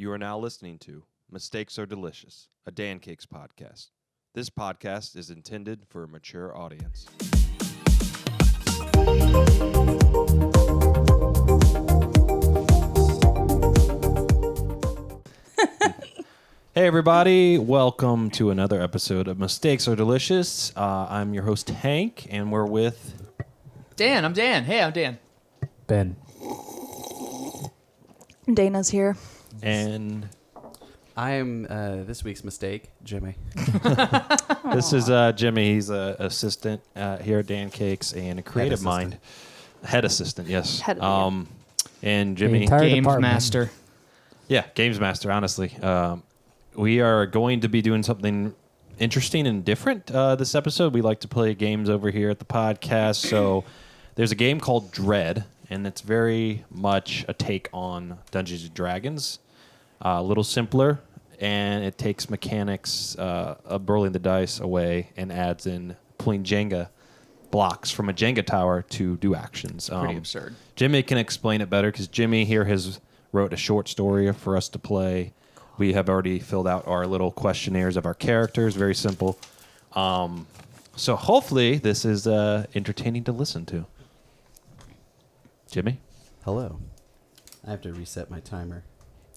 You are now listening to Mistakes Are Delicious, a Dancakes podcast. This podcast is intended for a mature audience. Hey everybody, welcome to another episode of Mistakes Are Delicious. I'm your host Hank, and we're with... Dan, I'm Dan. Hey, I'm Dan. Ben. Dana's here. And... I'm this week's mistake, Jimmy. This is Jimmy. He's an assistant here at Dancakes and a creative mind. Head assistant, yes. Head of and Jimmy... Games master. Yeah, games master, honestly. We are going to be doing something interesting and different this episode. We like to play games over here at the podcast. So there's a game called Dread, and it's very much a take on Dungeons & Dragons. A little simpler, and it takes mechanics of rolling the dice away and adds in pulling Jenga blocks from a Jenga tower to do actions. Pretty absurd. Jimmy can explain it better because Jimmy here wrote a short story for us to play. We have already filled out our little questionnaires of our characters. Very simple. So hopefully this is entertaining to listen to. Jimmy? Hello. I have to reset my timer.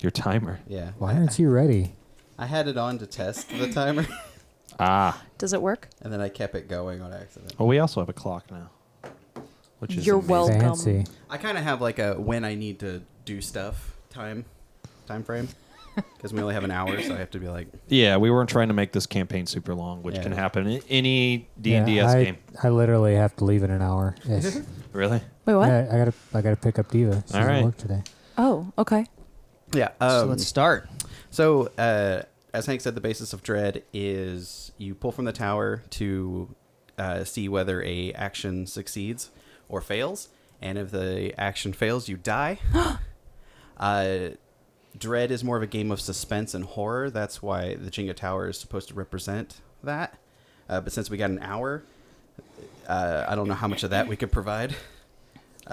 Your timer. Yeah. Why aren't you ready? I had it on to test the timer, Does it work? and then I kept it going on accident. Well, we also have a clock now. Which is You're amazing. welcome. Fancy. I kind of have like a when I need to do stuff time frame, because we only have an hour, so I have to be like... Yeah, we weren't trying to make this campaign super long, which Yeah. can happen in any D&DS game. I literally have to leave in an hour. Yes. Really? Wait, what? Yeah, I gotta pick up Diva. She All doesn't right. work today. Oh, okay. Yeah. So let's start. So, as Hank said, the basis of Dread is you pull from the tower to see whether a action succeeds or fails, and if the action fails, you die. Dread is more of a game of suspense and horror. That's why the Jenga tower is supposed to represent that. But since we got an hour, I don't know how much of that we could provide.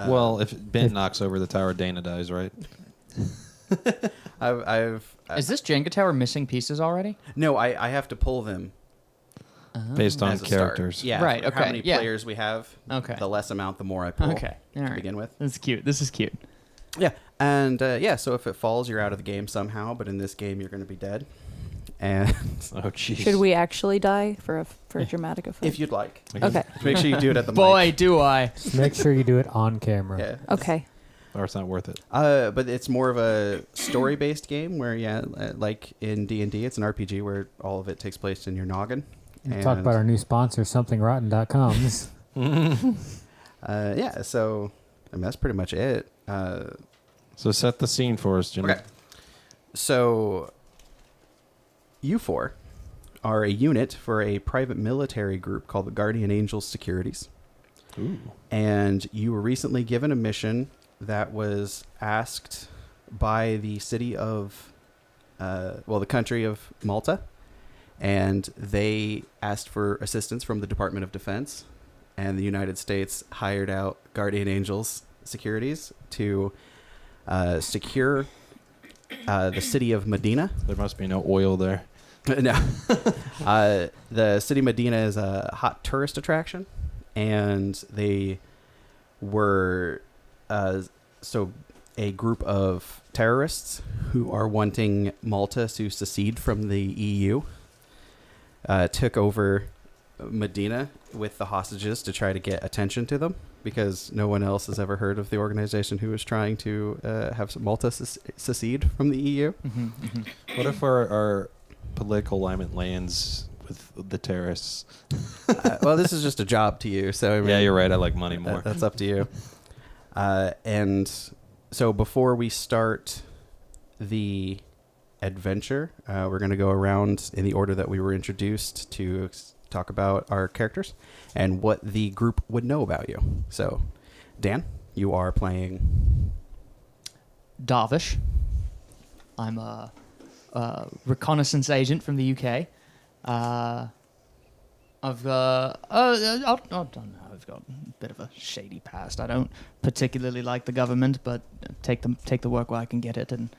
Well, if Ben knocks over the tower, Dana dies, right? Is this Jenga tower missing pieces already? No, I have to pull them Based on as a start. characters. Yeah, Right, How okay, many yeah. players we have, Okay. the less amount, the more I pull Okay. All to right. begin with. That's cute. This is cute. Yeah, and so if it falls, you're out of the game somehow, but in this game, you're going to be dead. And Oh, jeez. Should we actually die for a dramatic effect? if you'd like, Okay. make sure you do it at the Boy, mic. do I. Just make sure you do it on camera. Yeah. Okay. Or it's not worth it. But it's more of a story-based game where, like in D&D, it's an RPG where all of it takes place in your noggin. And talk about our new sponsor, somethingrotten.com. So I mean, that's pretty much it. So set the scene for us, Jimmy. Okay. So you four are a unit for a private military group called the Guardian Angels Securities. Ooh. And you were recently given a mission that was asked by the city of, the country of Malta. And they asked for assistance from the Department of Defense. And the United States hired out Guardian Angels Securities to secure the city of Medina. There must be no oil there. No. The city of Medina is a hot tourist attraction, and they were a group of terrorists who are wanting Malta to secede from the EU took over Medina with the hostages to try to get attention to them, because no one else has ever heard of the organization who is trying to have Malta secede from the EU. What if our political alignment lands with the terrorists? Well, this is just a job to you, so I mean, Yeah, you're right. I like money more. that's up to you. And so before we start the adventure, we're going to go around in the order that we were introduced to talk about our characters and what the group would know about you. So, Dan, you are playing... Darvish. I'm a reconnaissance agent from the UK. I've got I've got a bit of a shady past. I don't particularly like the government, but take the work where I can get it, and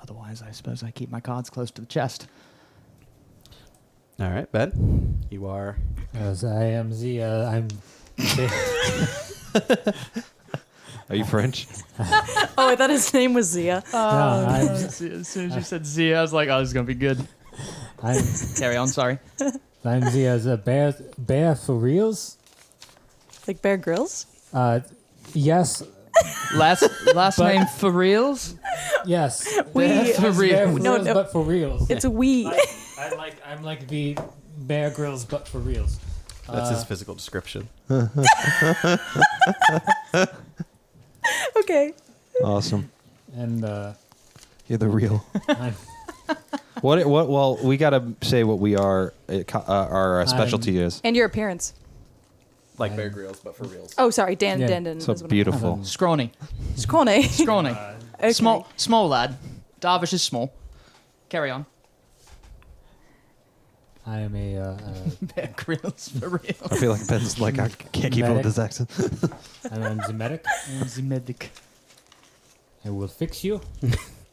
Otherwise, I suppose I keep my cards close to the chest. All right, Ben, you are. As I am Zia, I'm. Are you French? Oh, I thought his name was Zia. As soon as you said Zia, I was like, oh, this is going to be good. Carry on, sorry. I'm Zia as a bear for reals. Like Bear Grylls? Yes. Last name for reals? Yes. We- Bear For reals. Bear for No, reals, no. but for reals. It's a we. I'm like the Bear Grylls, but for reals. That's his physical description. Okay. Awesome. And You're the real. I'm, What? Well, we gotta say what we are. Our specialty is. And your appearance. Like Bear Grylls, but for reals. Oh, sorry. Dan Yeah. Dendon. So beautiful. Scrawny. Scrawny. Scrawny. Okay. Small lad. Darvish is small. Carry on. I am a Bear Grylls for real. I feel like Ben's like I can't keep up with this accent. I'm the medic. The medic. I will fix you.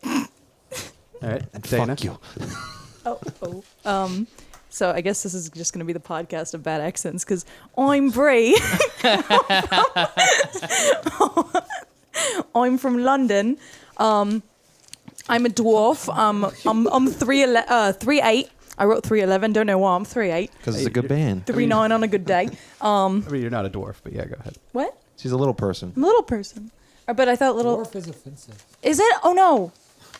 All right, Dana. Fuck you. So I guess this is just going to be the podcast of bad accents because I'm Brie. I'm from London. I'm a dwarf. I'm 3'8". I wrote 3'11". Don't know why I'm 3'8". Because it's a good band. 3'9" on a good day. I mean, you're not a dwarf, but yeah, go ahead. What? She's a little person. I'm a little person. But I thought little. Dwarf is offensive. Is it? Oh no.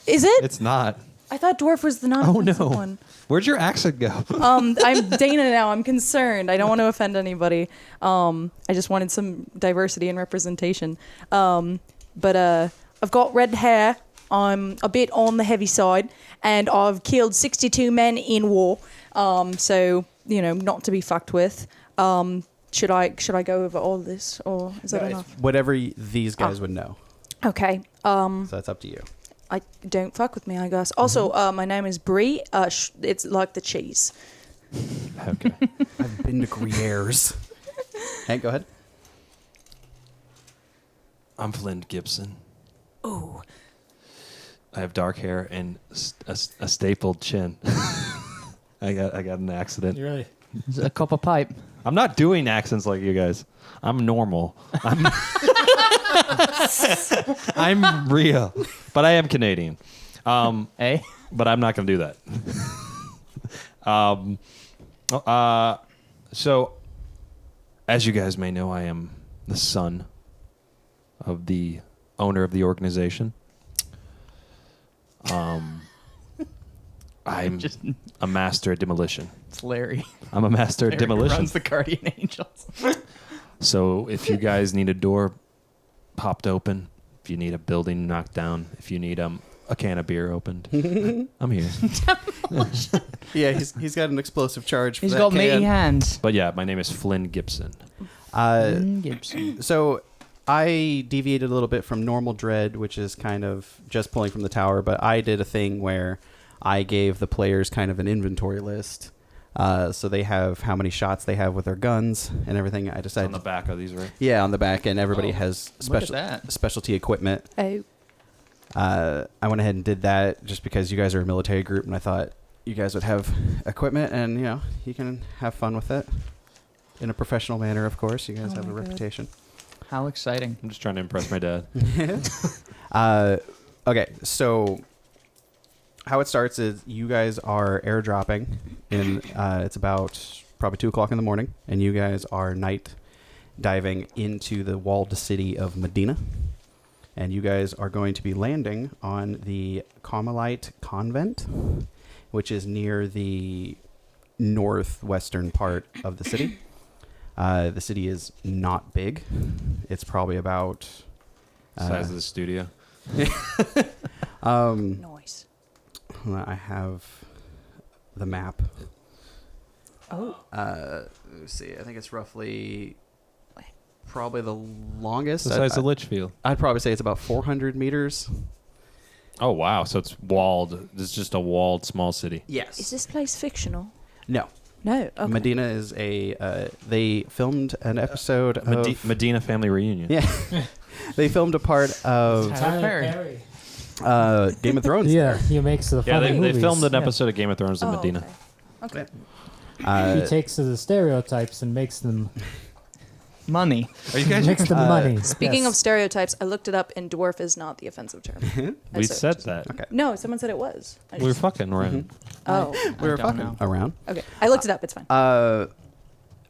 Is it? It's not. I thought dwarf was the non Oh no. one. Where'd your accent go? I'm Dana now. I'm concerned. I don't want to offend anybody. I just wanted some diversity and representation. But I've got red hair. I'm a bit on the heavy side, and I've killed 62 men in war. So not to be fucked with. Should I go over all this, or is that enough? Whatever these guys would know. Okay. So that's up to you. I don't fuck with me, I guess. Also, my name is Brie. It's like the cheese. Okay. I've been to Gruyère's. Hank, go ahead. I'm Flynn Gibson. Oh. I have dark hair and a stapled chin. I got an accident. You really? Is it a copper pipe? I'm not doing accents like you guys. I'm normal. I'm real, but I am Canadian. Eh? But I'm not going to do that. So, as you guys may know, I am the son of the owner of the organization. I'm Just- a master at demolition. It's Larry. I'm a master at Larry demolition. runs the Guardian Angels. So if you guys need a door popped open, if you need a building knocked down, if you need a can of beer opened, I'm here. Yeah, he's got an explosive charge for He's that got can. meaty hands. But yeah, my name is Flynn Gibson. Gibson. So I deviated a little bit from normal dread, which is kind of just pulling from the tower, but I did a thing where I gave the players kind of an inventory list. So they have how many shots they have with their guns and everything. I It's decided on the back of these, right? Yeah, on the back, and everybody Oh, has look at that. specialty equipment. Oh. I went ahead and did that just because you guys are a military group, and I thought you guys would have equipment, and you can have fun with it in a professional manner. Of course, you guys Oh have a my God. reputation. How exciting. I'm just trying to impress my dad. Okay, so how it starts is you guys are airdropping in it's about probably 2:00 in the morning, and you guys are night diving into the walled city of Medina, and you guys are going to be landing on the Carmelite Convent, which is near the northwestern part of the city. The city is not big. It's probably about Size of the studio. Nice. I have the map. Oh. Let's see. I think it's roughly probably the longest. The size of Litchfield. I'd probably say it's about 400 meters. Oh wow! So it's walled. It's just a walled small city. Yes. Is this place fictional? No. No. Okay. Medina is a. They filmed an episode of Medina family reunion. Yeah. They filmed a part of Tyler Perry. Game of Thrones. Yeah, he makes the Yeah, funny they movies. filmed an Yeah. episode of Game of Thrones in Oh, Medina. Okay. He takes the stereotypes and makes them Money. Are you guys? makes them money. Speaking Yes. of stereotypes, I looked it up, and dwarf is not the offensive term. We said that. Okay. No, someone said it was. I We were just- fucking around. oh, We were I don't fucking know. around. okay. I looked it up. It's fine.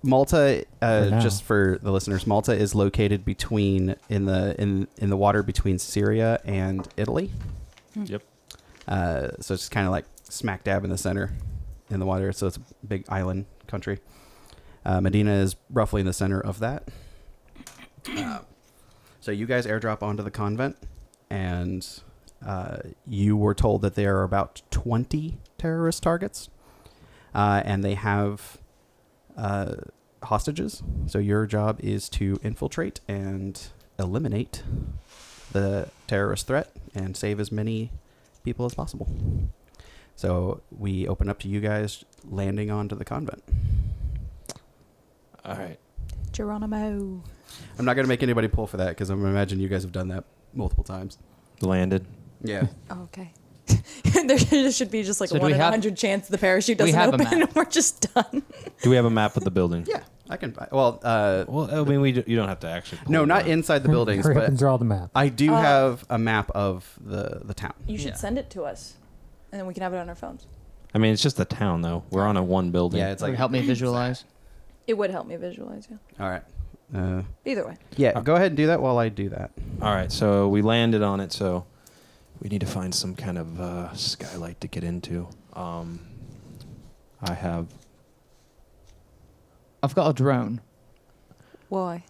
Malta, now. just for the listeners, Malta is located between in the water between Syria and Italy. Yep. So it's kind of like smack dab in the center in the water. So it's a big island country. Medina is roughly in the center of that. So you guys airdrop onto the convent, and you were told that there are about 20 terrorist targets, and they have hostages. So your job is to infiltrate and eliminate the terrorist threat and save as many people as possible. So we open up to you guys landing onto the convent. All right. Geronimo. I'm not going to make anybody pull for that because I'm going to imagine you guys have done that multiple times. Landed. Yeah. Oh, okay. there should be just like So a do 1 we in have- 100 chance the parachute we doesn't have a open map. and we're just done. Do we have a map of the building? Yeah, I can. Well, Well, I mean, you don't have to actually. pull no, it not up. inside the buildings, Hurry up but and draw the map. I do have a map of the town. You should Yeah. send it to us, and then we can have it on our phones. I mean, it's just a town, though. We're on a one building. Yeah, it's like Help me visualize. It would help me visualize, yeah. All right. Either way. Yeah, go ahead and do that while I do that. All right, so we landed on it, so we need to find some kind of skylight to get into. I have. I've got a drone. Why?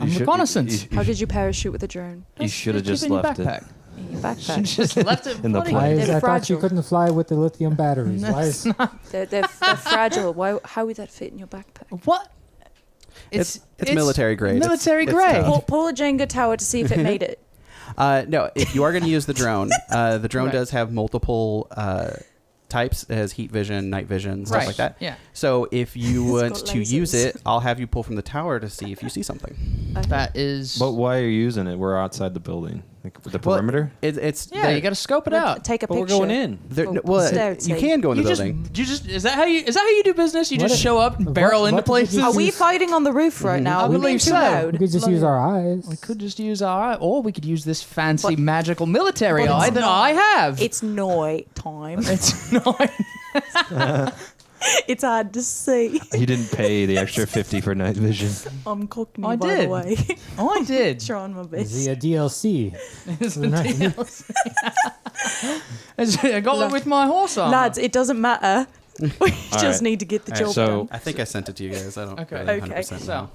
I'm reconnaissance. How did you parachute with a drone? You should have just Keep it in your left it. backpack. In your backpack. Just left it In the bloody- plane. Why is, They're I thought you fragile. couldn't fly with the lithium batteries. Why is, They're fragile. Why? How would that fit in your backpack? What? It's military grade. Military It's grade. tough. Pull a Jenga tower to see if it made it. No, if you are going to use the drone, the drone Right. does have multiple types. It has heat vision, night vision, stuff Right. like that. Yeah. So if you It's want got to use lasers. it, I'll have you pull from the tower to see if you see something. That is. But why are you using it? We're outside the building. Like, the Well, perimeter? It's Yeah, you got to scope it out. Take a But picture. we're going in. well, There, you can go in the building. Is that how you do business? You What just if- show up and barrel what into if you places. just Are we use- fighting on the roof right now? I Are we being believe too so. loud? we could just use our eyes. We could just use our eye, or we could use this fancy But- magical military but it's eye that not. I have. It's night time. It's not. It's hard to see. You didn't pay the extra 50 for night vision. I'm cooking I by did. the way. I did. Trying my Is best. he a DLC? It's the DLC. I got it with my horse armor. Lads, it doesn't matter. We just right. need to get the All right, job so- done. I think I sent it to you guys. I don't Okay. really Okay. 100% So, know.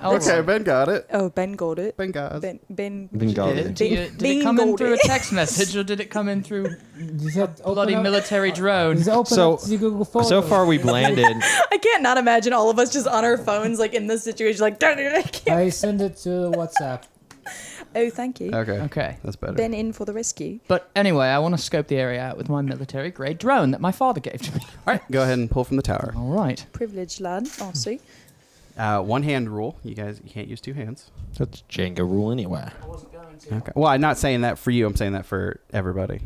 I'll Okay, Ben got it. Oh, Ben got it. Ben got it. Ben. Been got it. Did it come in through a text message or did it come in through You said open bloody up- military drone? Just open So- up to Google Photos. So far, we've landed. I can't not imagine all of us just on our phones, like in this situation, like. I can't. I send it to WhatsApp. Oh, thank you. Okay. Okay. That's better. Ben in for the rescue. But anyway, I want to scope the area out with my military grade drone that my father gave to me. All right, go ahead and pull from the tower. All right. Privileged lad. Oh, see. One hand rule. You can't use two hands. That's Jenga rule anyway. I wasn't going to. Okay. Well, I'm not saying that for you. I'm saying that for everybody.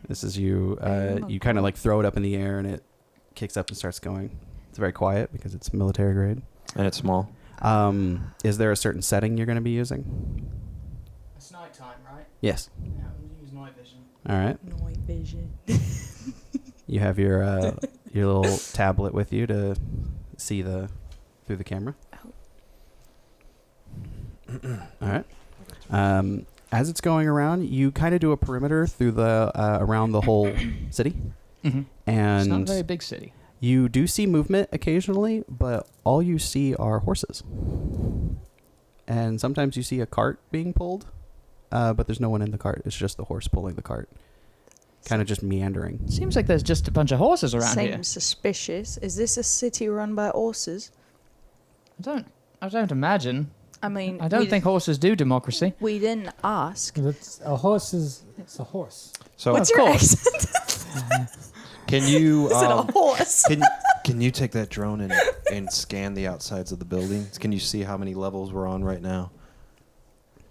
This is you. You kind of like throw it up in the air and it kicks up and starts going. It's very quiet because it's military grade. And it's small. Is there a certain setting you're going to be using? It's nighttime, right? Yes. Yeah, I'm going to use night vision. All right. Night vision. You have your little tablet with you to see through the camera. All right. As it's going around, you kind of do a perimeter through the around the whole city, Mm-hmm. It's not a and very big city. you do see movement occasionally, but all you see are horses. And sometimes you see a cart being pulled, but there's no one in the cart. It's just the horse pulling the cart, kind of just meandering. Seems like there's just a bunch of horses around Seems here. suspicious. Is this a city run by horses? I don't imagine. I mean, I don't think horses do democracy. we didn't ask. It's a horse it's a horse. So, What's of your course. accent? can you Is it a horse? Can you take that drone and scan the outsides of the buildings? Can you see how many levels we're on right now?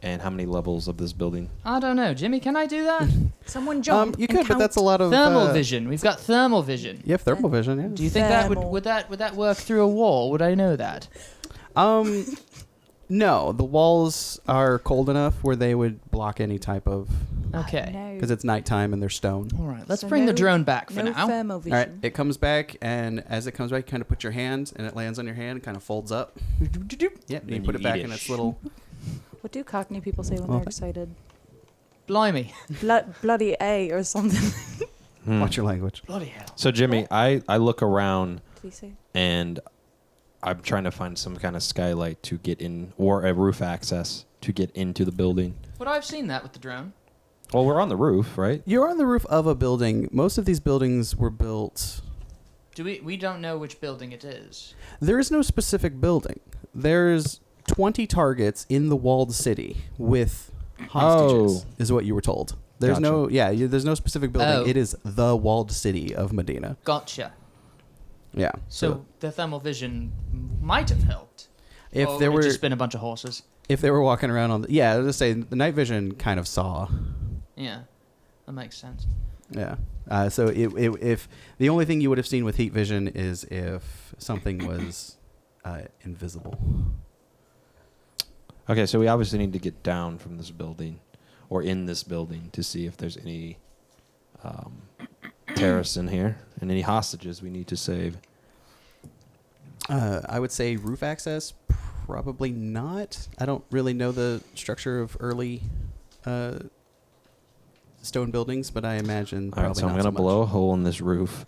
And how many levels of this building? I don't know. Jimmy, can I do that? Someone jump. You and could, but count. that's a lot of Thermal vision. We've got thermal vision. You have thermal vision, yeah. Do you think that Thermal. would that work through a wall? Would I know that? No, the walls are cold enough where they would block any type of, Okay. No. because it's nighttime and there's stone. All right. Let's So bring the no- drone back for no now. thermal All vision. right, it comes back, and as it comes back, you kind of put your hand, and it lands on your hand and kind of folds up. Yep, and you Then put you it back eat it. in its little... What do Cockney people say when Well, they're excited? Blimey. Bloody A or something. Watch your language. Bloody hell. So, Jimmy, I look around Did he say? and I'm trying to find some kind of skylight to get in, or a roof access to get into the building. Would I have seen that with the drone? Well, we're on the roof, right? You're on the roof of a building. Most of these buildings were built... We don't know which building it is. There is no specific building. There's 20 targets in the walled city with hostages, is what you were told. There's Gotcha. there's no specific building. Oh. It is the walled city of Medina. Gotcha. Yeah. So the thermal vision might have helped. if Or there would it were just been a bunch of horses. if they were walking around on the, I was just say the night vision kind of saw. Yeah, that makes sense. Yeah. So if the only thing you would have seen with heat vision is if something was invisible. Okay, so we obviously need to get down from this building, or in this building, to see if there's any terrorists in here and any hostages we need to save. I would say roof access, probably not. I don't really know the structure of early stone buildings, but I imagine All probably right, so I'm not going to so blow a hole in this roof.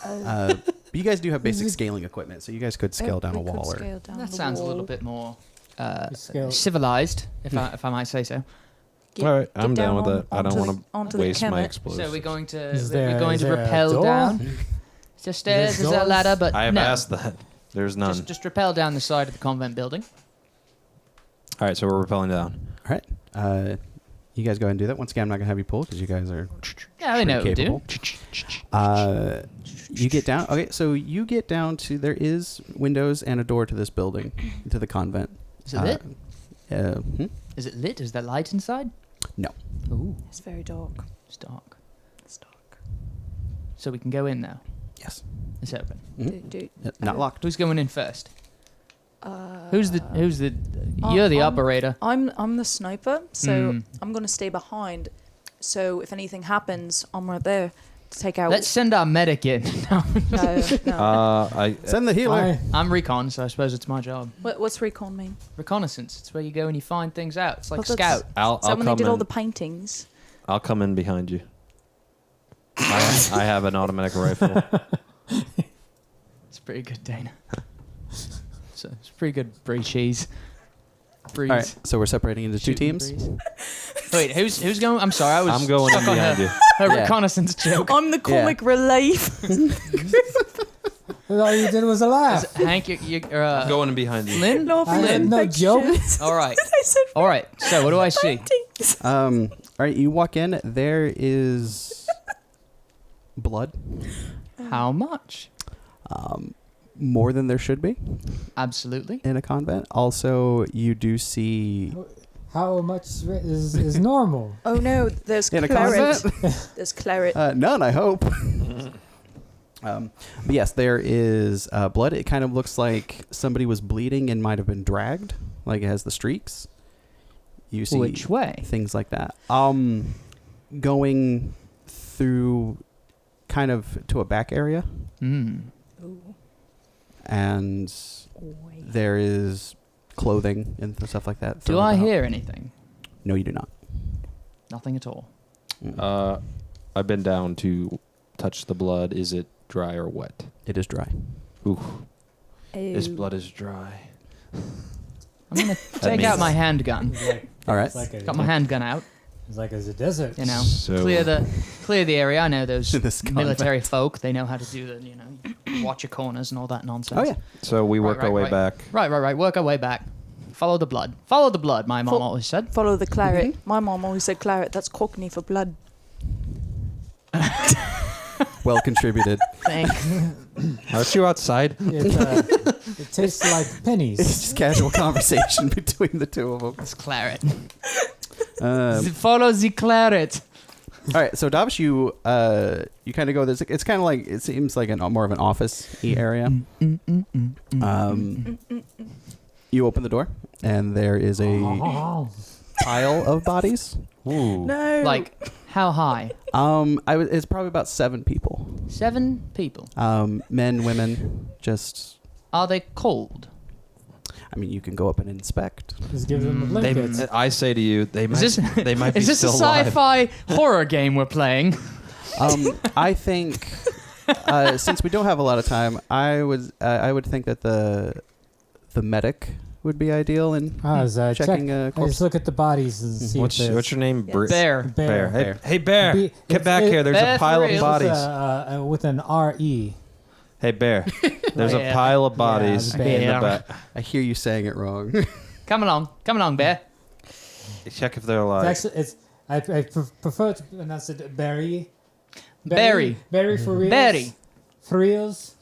But you guys do have basic scaling equipment, so you guys could scale down a wall. Or That sounds a little bit more Scale. civilized, if I might say so. All right, I'm down with that. I don't want to onto the waste my Kemet. explosives. So we're going to Is there- we're going is to there a rappel door? down. Is there stairs? There's Is there a ladder? doors? But I have no. asked that. There's none. Just rappel down the side of the convent building. All right, so we're rappelling down. All right. You guys go ahead and do that. Once again, I'm not going to have you pull because you guys are Yeah, we know what we pretty do. capable. You get down. Okay, so you get down to, there is windows and a door to this building, to the convent. Is it lit? Is Is it lit? Is there light inside? No. Ooh, It's very dark. it's dark. It's dark. So we can go in now. Yes. It's open. Not locked. Who's going in first? Who's the? You're the operator. I'm the sniper, so Mm. I'm gonna stay behind. So if anything happens, I'm right there to take out. Let's send our medic in. No, no. Send the healer. I'm recon, so I suppose it's my job. What's recon mean? Reconnaissance. It's where you go and you find things out. It's like Well, that's- scout. I'll Is that when they come did all in. the paintings? I'll come in behind you. I have an automatic rifle. It's pretty good, Dana. So it's pretty good brie cheese. Breeze. All right, so we're separating into two Shooting teams. breeze. Wait, who's going? I'm sorry, I was. I'm going in stuck on behind her, you. her Yeah. reconnaissance joke. I'm the comic relief. All you did was a laugh. Hank, you're I'm going in behind you. Lynn? I had no joke. All right. I said All right. So what do I see? paintings. All right, you walk in. There is blood. How much? More than there should be Absolutely. in a convent. Also, you do see How much is normal? Oh no, there's in a claret. convent. There's claret. None, I hope. But yes, there is blood. It kind of looks like somebody was bleeding and might have been dragged. Like it has the streaks. You see Which way? things like that. Going through kind of to a back area, Mm. Ooh. and there is clothing and stuff like that. Do thrown I about. hear anything? No, you do not. Nothing at all. I've been down to touch the blood. Is it dry or wet? It is dry. Ooh, this Ew. blood is dry. I'm gonna take out my handgun. All right. It's like a, Got my handgun out. It's like it's a desert. You know, So- clear the area. I know those This convent. military folk. They know how to do the watch your corners and all that nonsense. Oh yeah. So we work our way right. back. Right. Work our way back. Follow the blood. Follow the blood. My mom Fo- always said. Follow the claret. My mom always said claret. That's Cockney for blood. Well contributed. Thanks. Aren't you outside? It tastes like It's pennies. just casual conversation between the two of them. It's claret. Um, Follow the claret. all right, so Davish, you kind of go. It's kind of like it seems like more of an office-y area. You open the door, and there is a pile of bodies. Ooh. No. Like, how high? It's probably about 7 people. 7 people. Men, women, just. Are they cold? I mean, you can go up and inspect. Just give them a They, blanket. I say to you, they might, they might be Is this a still alive. sci-fi horror game we're playing? I think since we don't have a lot of time, I would think that the medic would be ideal in checking a I corpse. just look at the bodies and see What's if your name? Yes. Bear. Bear. Hey, Bear. hey, Bear. Be- Get back it- here. There's Bear a pile for of real. bodies. With an R-E. Hey, Bear. There's Yeah. a pile of bodies Yeah, in the Bear. back. I hear you saying it wrong. Come along, Bear. Check if they're alive. I prefer to pronounce it Barry. Barry. Barry for reals. Barry. For reals.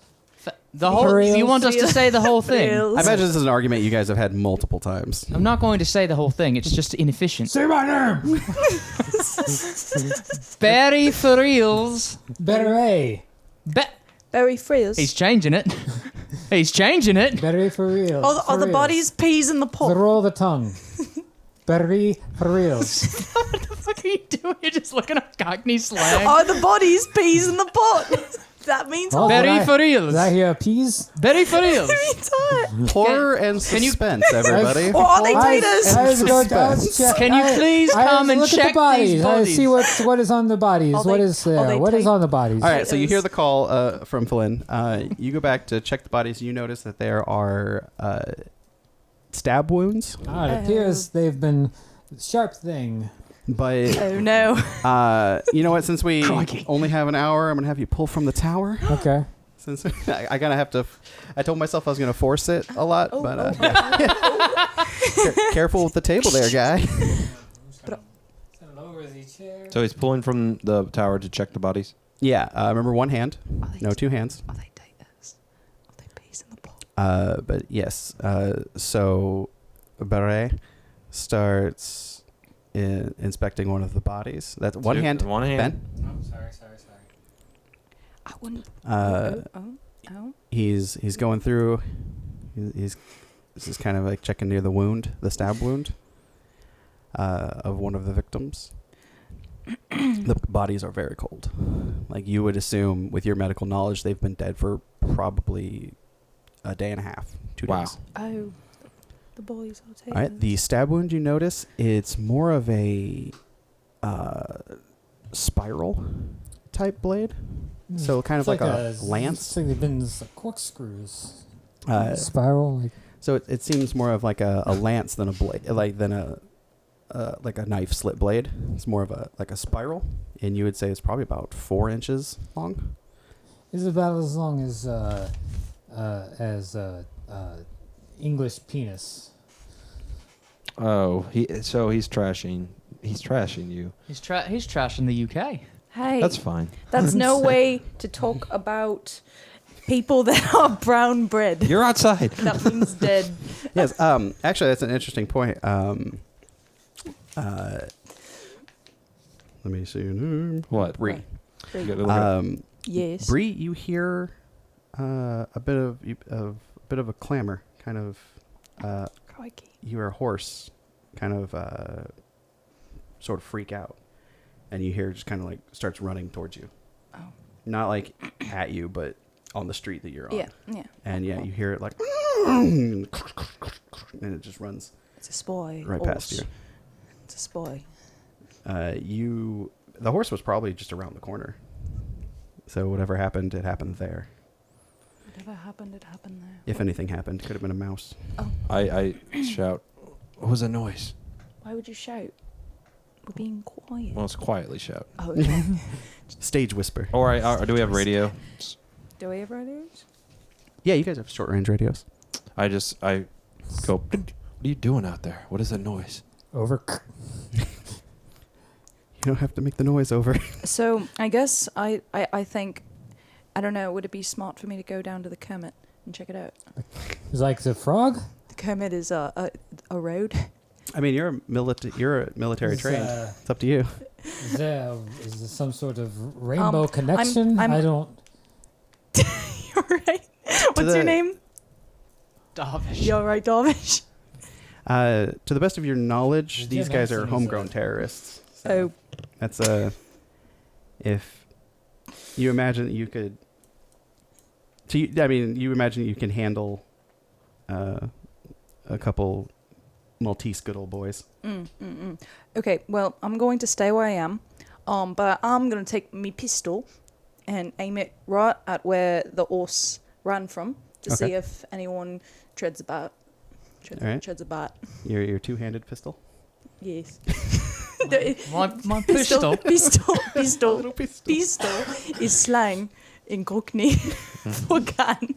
The whole. For You want us to reals. say the whole thing? I imagine this is an argument you guys have had multiple times. I'm not going to say the whole thing. It's just inefficient. Say my name. Barry for reals. Barry. Very frizz. He's changing it. He's changing it. Barry for reals. Are the bodies peas in the pot? Roll the tongue. Barry for reals. What the fuck are you doing? You're just looking up Cockney slang. Are the bodies peas in the pot? That means Oh, Barry did I- for reals. Did I hear peas? Barry for reals. Horror and Can you- suspense, everybody. Or are they taters? I was going to check. Can you please come and look check at the bodies? these I bodies? see what is on the bodies. Are What they- is are there? they What is tight? on the bodies? All right, so you Taters. hear the call from Flynn. You go back to check the bodies. You notice that there are stab wounds, Ah, it appears they've been sharp thing. but Oh no. you know what? Since we Crikey. only have an hour, I'm gonna have you pull from the tower. Okay. Since I gotta have to. I told myself I was gonna force it a lot, Oh, but oh. careful with the table there, guy. So he's pulling from the tower to check the bodies. Yeah, remember one hand, no 2 hands. Are they taters? Are they peas in the pot? But yes, so Barre starts inspecting one of the bodies. That's one hand. One hand. Ben. Oh, sorry. I wouldn't. Oh. He's going through. This is kind of like checking near the wound, the stab wound of one of the victims. The bodies are very cold. Like you would assume, with your medical knowledge, they've been dead for probably a day and a half, 2 Wow. days. Oh. The boys are taters. All right, the stab wound you notice, it's more of a spiral type blade. So kind of like a lance. It's like they've been corkscrews. Spiral. Spiral. So it seems more of like a lance than a blade, than a knife slit blade. It's more of a spiral, and you would say it's probably about 4 inches long. Is about as long as English penis. Oh, he's trashing. He's trashing you. He's trashing the UK. Hey. That's fine. That's no way to talk about people that are brown bread. You're outside. That means dead. Yes. Actually, that's an interesting point. Let me see your name. What? Bree. You gotta look at- Yes. Bree, you hear a bit of a clamor, kind of. Crikey. You hear a horse, kind of, sort of freak out, and you hear just kind of like starts running towards you. Oh. Not like at you, but on the street that you're on. Yeah. And yeah, you hear it like, and it just runs It's a spy. right past you. It's a spy. The horse was probably just around the corner. So whatever happened, it happened there. Whatever happened, it happened there. If anything happened, could have been a mouse. I shout. What was that noise? Why would you shout? We're being quiet. Well, it's quietly shout. Oh, okay. Stage whisper. Or do we have radio? Do we have radios? Yeah, you guys have short range radios. I go. What are you doing out there? What is that noise? Over. You don't have to make the noise over. So I guess I think I don't know. Would it be smart for me to go down to the Kermit and check it out? It's like the frog. The Kermit is a road. I mean, you're a military Is, trained. It's up to you. Is there some sort of rainbow connection? I'm- I don't. You're right. What's your name? Darvish. You're right, Darvish. To the best of your knowledge, Jim these guys are Henson is homegrown a- terrorists. Oh, That's if you imagine you could. You imagine you can handle a couple Maltese good old boys. Okay, well, I'm going to stay where I am, but I'm going to take me pistol and aim it right at where the horse ran from to see if anyone treads about. All right. Treads about. Your two-handed pistol. Yes. My pistol. Pistol is slang in Cockney for gun.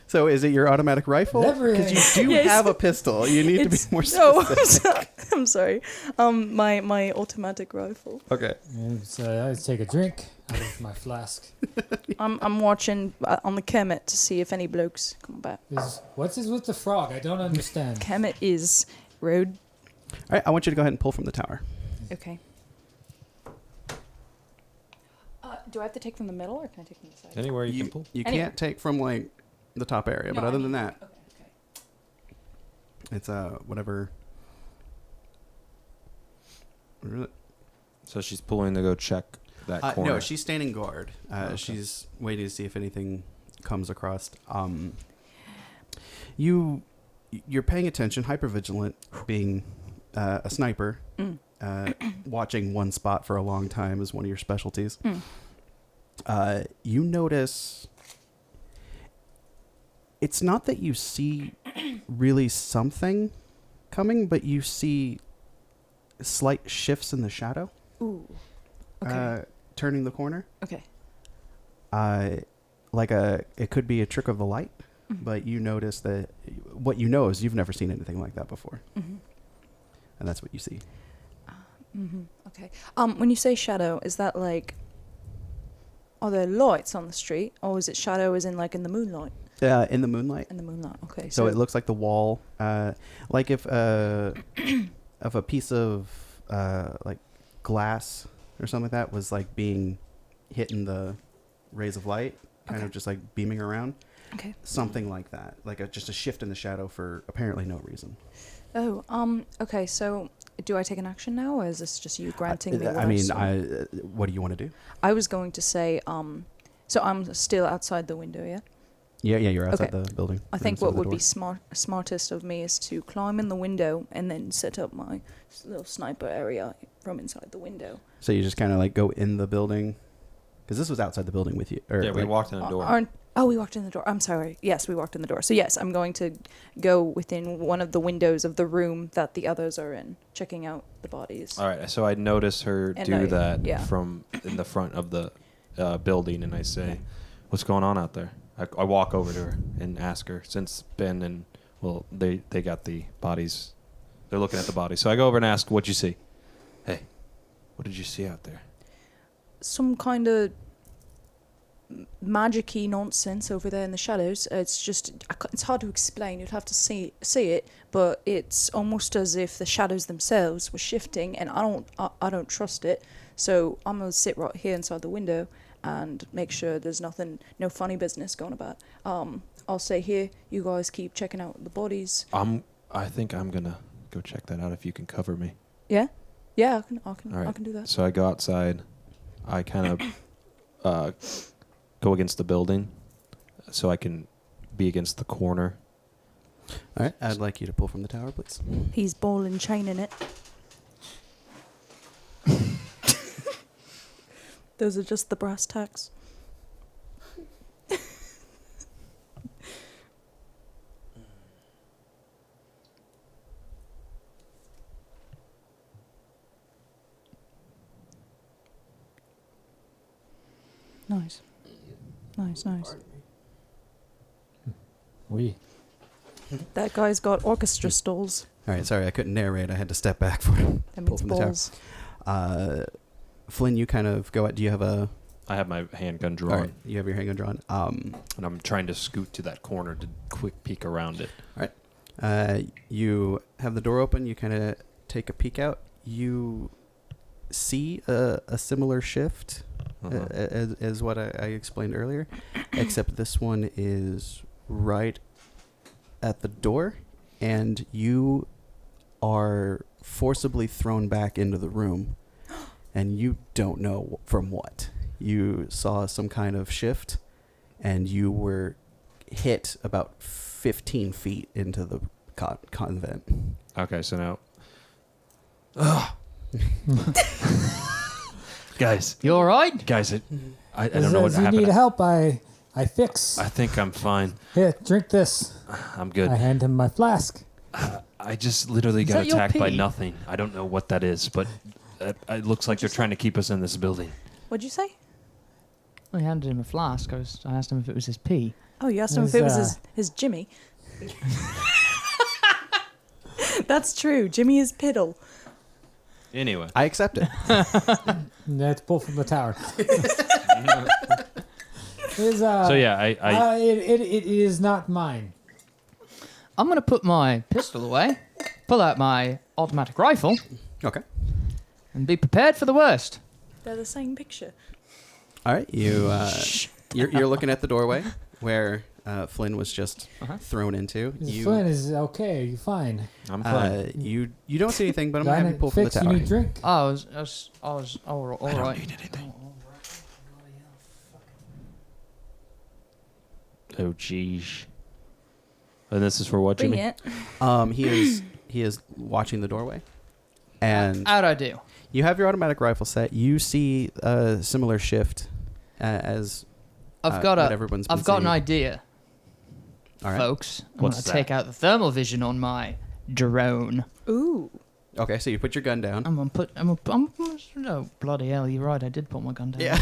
So is it your automatic rifle? Because you do Yes. have a pistol. You need to be more No, specific. I'm sorry. My automatic rifle. Okay. I take a drink out of my flask. I'm watching on the Kermit to see if any blokes come back. What's this with the frog? I don't understand. Kermit is road. All right. I want you to go ahead and pull from the tower. Okay. Do I have to take from the middle or can I take from the side? Anywhere you can pull. You Anywhere. can't take from like the top area, but No, other I than mean, that, it's whatever. So she's pulling to go check that corner. No, she's standing guard. She's waiting to see if anything comes across. You're paying attention, hypervigilant, being a sniper. Watching one spot for a long time is one of your specialties. You notice it's not that you see really something coming, but you see slight shifts in the shadow. Ooh. Okay. Turning the corner. Okay. It could be a trick of the light, but you notice that what you know is you've never seen anything like that before, and that's what you see. Okay. When you say shadow, is that like, are there lights on the street, or is it shadow as in like in the moonlight? In the moonlight. In the moonlight. Okay. So it looks like the wall, like if of a piece of like glass or something like that was like being hit in the rays of light, kind of just like beaming around. Okay. Something like that, like just a shift in the shadow for apparently no reason. Oh. Okay. So, do I take an action now, or is this just you granting me? What I mean, saw? what do you want to do? I was going to say, so I'm still outside the window, yeah? Yeah, you're outside Okay. the building. I think outside what the would be door. smartest of me is to climb in the window and then set up my little sniper area from inside the window. So you just kind of like go in the building, because this was outside the building with you. Or Yeah, we like- walked in the door. We walked in the door. I'm sorry. Yes, we walked in the door. So yes, I'm going to go within one of the windows of the room that the others are in, checking out the bodies. All right, so I notice her And do that yeah. from in the front of the building, and I say, "What's going on out there?" I walk over to her and ask her, since Ben and they got the bodies, they're looking at the bodies. So I go over and ask, "What'd you see?" Hey, what did you see out there? Some kind of magic-y nonsense over there in the shadows. It's just, it's hard to explain. You'd have to see it, but it's almost as if the shadows themselves were shifting, and I don't trust it. So I'm gonna sit right here inside the window and make sure there's no funny business going about. I'll stay here. You guys keep checking out the bodies. I think I'm gonna go check that out if you can cover me. Yeah, I can All right. I can do that. So I go outside. I kind of go against the building so I can be against the corner. All right, I'd like you to pull from the tower, please. He's ball and chain in it. Those are just the brass tacks. Nice. That guy's got orchestra stalls. All right, sorry, I couldn't narrate. I had to step back for That pull means from the tower. balls. Flynn, you kind of go out. Do you have a I have my handgun drawn, All right, you have your handgun drawn. and I'm trying to scoot to that corner to quick peek around it. All right. You have the door open. You kind of take a peek out. You see a similar shift as what I explained earlier, except this one is right at the door, and you are forcibly thrown back into the room, and you don't know from what. You saw some kind of shift, and you were hit about 15 feet into the convent. Okay, so now... Guys, You all right? guys, I don't know what If you happened. need help, I fix. I think I'm fine. Here, drink this. I'm good. I hand him my flask. I just literally Is got that your attacked by pee? nothing. I don't know what that is, but it looks like they're trying to keep us in this building. What'd you say? I handed him a flask. I asked him if it was his pee. Oh, you asked him if Is, it was his Jimmy. That's true. Jimmy is Piddle. Anyway. I accept it. Let's pull from the tower. So yeah, It is not mine. I'm gonna put my pistol away, pull out my automatic rifle, Okay. and be prepared for the worst. They're the same picture. All right. You're looking at the doorway where Flynn was just thrown into. Flynn is okay. You fine? I'm fine. You don't see anything, but I'm gonna have you pull from the Fix, tower. you need drink? I was all right. I don't need anything. Oh, jeez. And this is for what, Bring Jimmy? it. He is watching the doorway, and How'd I do? you have your automatic rifle set. You see a similar shift as I've got what everyone's been I've got an seeing. idea, All right. folks. I'm What's gonna that? take out the thermal vision on my drone. Ooh. Okay, so you put your gun down. No, bloody hell! You're right. I did put my gun down. Yeah.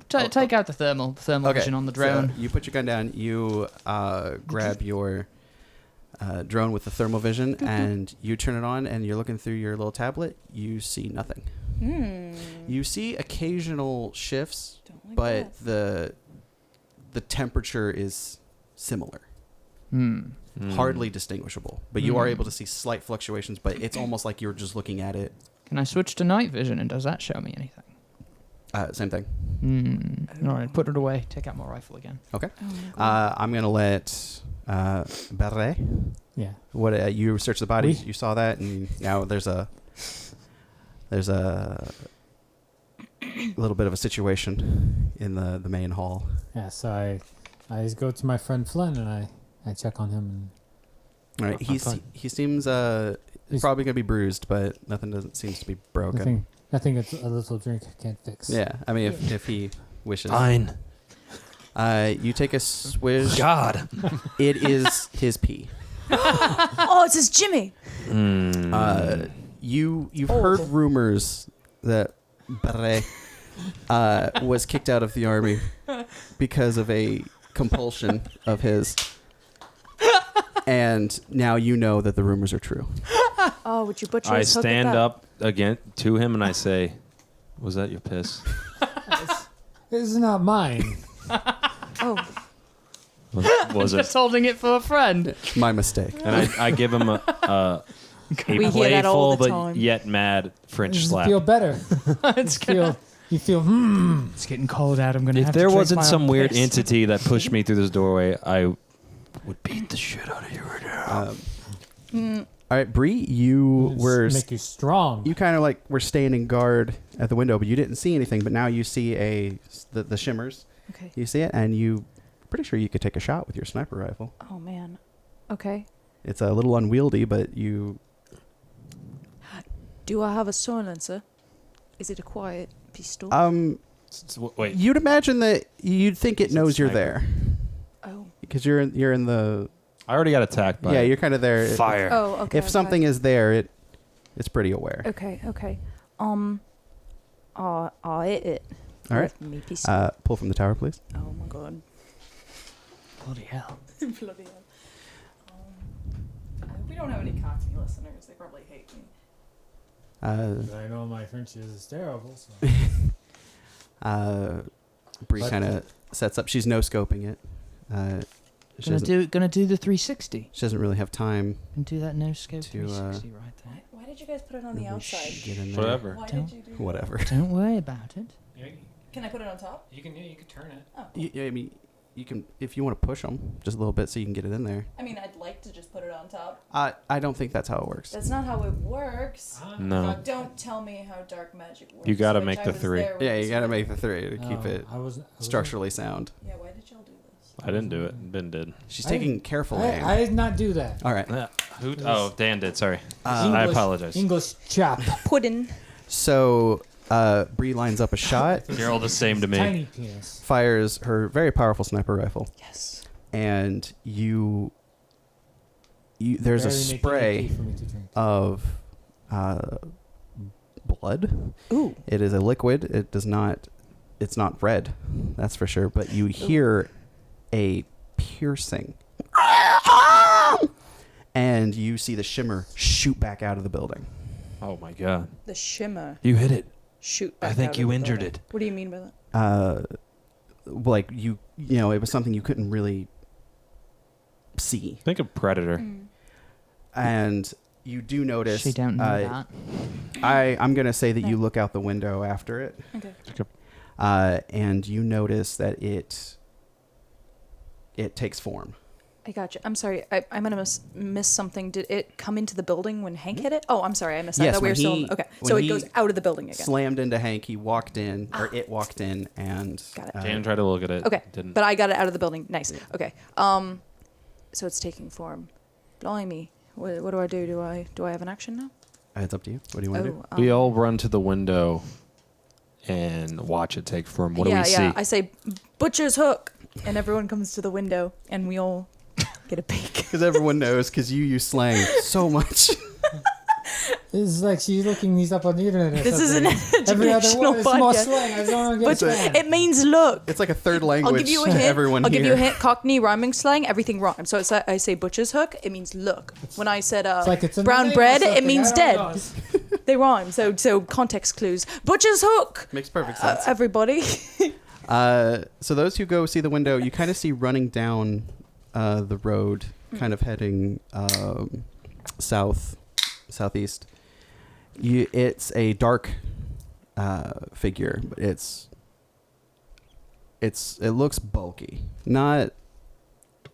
Take out the thermal vision on the drone. So you put your gun down. You grab your drone with the thermal vision, and you turn it on. And you're looking through your little tablet. You see nothing. You see occasional shifts, Don't like but that. the temperature is similar. Hmm. Hardly distinguishable, but you are able to see slight fluctuations. But it's almost like you're just looking at it. Can I switch to night vision, and does that show me anything? Same thing. All right, put it away. Take out my rifle again. Okay. Oh my God. I'm gonna let Barre. Yeah. What you searched the body? Oui. You saw that, and now there's a little bit of a situation in the main hall. Yeah, so I just go to my friend Flynn and I check on him. All right, I'm fine. he seems He's- probably gonna be bruised, but nothing seems to be broken. Nothing a little drink can't fix. Yeah, I mean if he wishes. Fine. You take a swish. God. It is his pee. Oh, it's his Jimmy. You've heard rumors that Barre was kicked out of the army because of a compulsion of his, and now you know that the rumors are true. Oh, would you butcher I his hook with stand that? up again to him and I say, "Was that your piss? This is not mine. Oh, Was it?" Just holding it for a friend. My mistake. And I give him a We hear that all playful the but time. yet mad French You slap. feel better. You feel. It's getting cold out. I'm gonna. If have there to drink wasn't my some own weird piss. entity that pushed me through this doorway, I would beat the shit out of you right now. All right, Bree, you Just were make you strong. you kind of like were standing guard at the window, but you didn't see anything. But now you see the shimmers. okay. You see it, and you pretty sure you could take a shot with your sniper rifle. Oh man. Okay. It's a little unwieldy, but you. Do I have a silencer? Is it a quiet pistol? Wait. You'd imagine that you'd think it It's a knows you're sniper. there oh. because you're in the I already got attacked by you're kind of there. fire. Oh, okay. If something is there, it's pretty aware. Okay. Okay. It. All right. With me pistol. Pull from the tower, please. Oh my god. Bloody hell. Bloody hell. I hope we don't have any cocky listeners. They probably hate me. Uh, I know my French is terrible. So. Bree But- kind of sets up. She's no scoping it. She doesn't, Gonna do the 360 she doesn't really have time and do that no scope To, 360 right there. Why did you guys put it on the outside? to get in there. Whatever. Why Don't- did you do that? Whatever. Don't worry about it. Can I put it on top? You can turn it. Oh. I mean, you can if you want to push them just a little bit so you can get it in there. I mean, I'd like to just put it on top. I don't think that's how it works. That's not how it works. No. Don't tell me how dark magic works. You gotta which make I the was 3. there when Yeah, it you got to started. make the 3 to keep it I wasn't structurally sound. Yeah, why did y'all do this? I didn't do it. Ben did. She's I taking didn't- careful aim. I did not do that. All right. Who? Oh, Dan did. Sorry. I English- apologize. English chop. Pudding. So Bree lines up a shot, You're all the same to me. Tiny penis. fires her very powerful sniper rifle, Yes. and you there's a Barely making spray a key for me to drink. of blood. Ooh. It is a liquid. It's not red, that's for sure. But you hear a piercing, and you see the shimmer shoot back out of the building. Oh my god. The shimmer You hit it. shoot. I back think out you of the injured building. it. What do you mean by that? Like you know, it was something you couldn't really see, Think of Predator. and you do notice. She don't know that. I'm gonna say that you No. look out the window after it, Okay. and you notice that it takes form. I got you. I'm sorry. I'm gonna miss something. Did it come into the building when Hank hit it? Oh, I'm sorry. I missed that. Yes, I thought we when were still. he- Okay. when So it he goes out of the building again. Slammed into Hank. He walked in, or it walked in, and Got it. Dan tried to look at it. Okay. Didn't. But I got it out of the building. Nice. Okay. So it's taking form. Blimey. What do I do? Do I have an action now? it's up to you. What do you want to do? We all run to the window and watch it take form. What do we see? I say butcher's hook, and everyone comes to the window, and we all get a peek. Because everyone knows, because you use slang so much. It's like she's looking these up on the internet. Or This is an something. Every other educational one is more podcast. slang. I don't get But slang. it means look. It's like a third I'll language give you a to hint. everyone I'll here. give you a hint. Cockney rhyming slang, everything rhymes. So it's I say butcher's hook, it means look. When I said It's like it's in the brown name or bread, it something. means I dead. don't know. They rhyme. So context clues. Butcher's hook. Makes perfect sense. Everybody. So those who go see the window, you kind of see running down the road, kind of heading southeast. It's a dark figure, but it looks bulky, not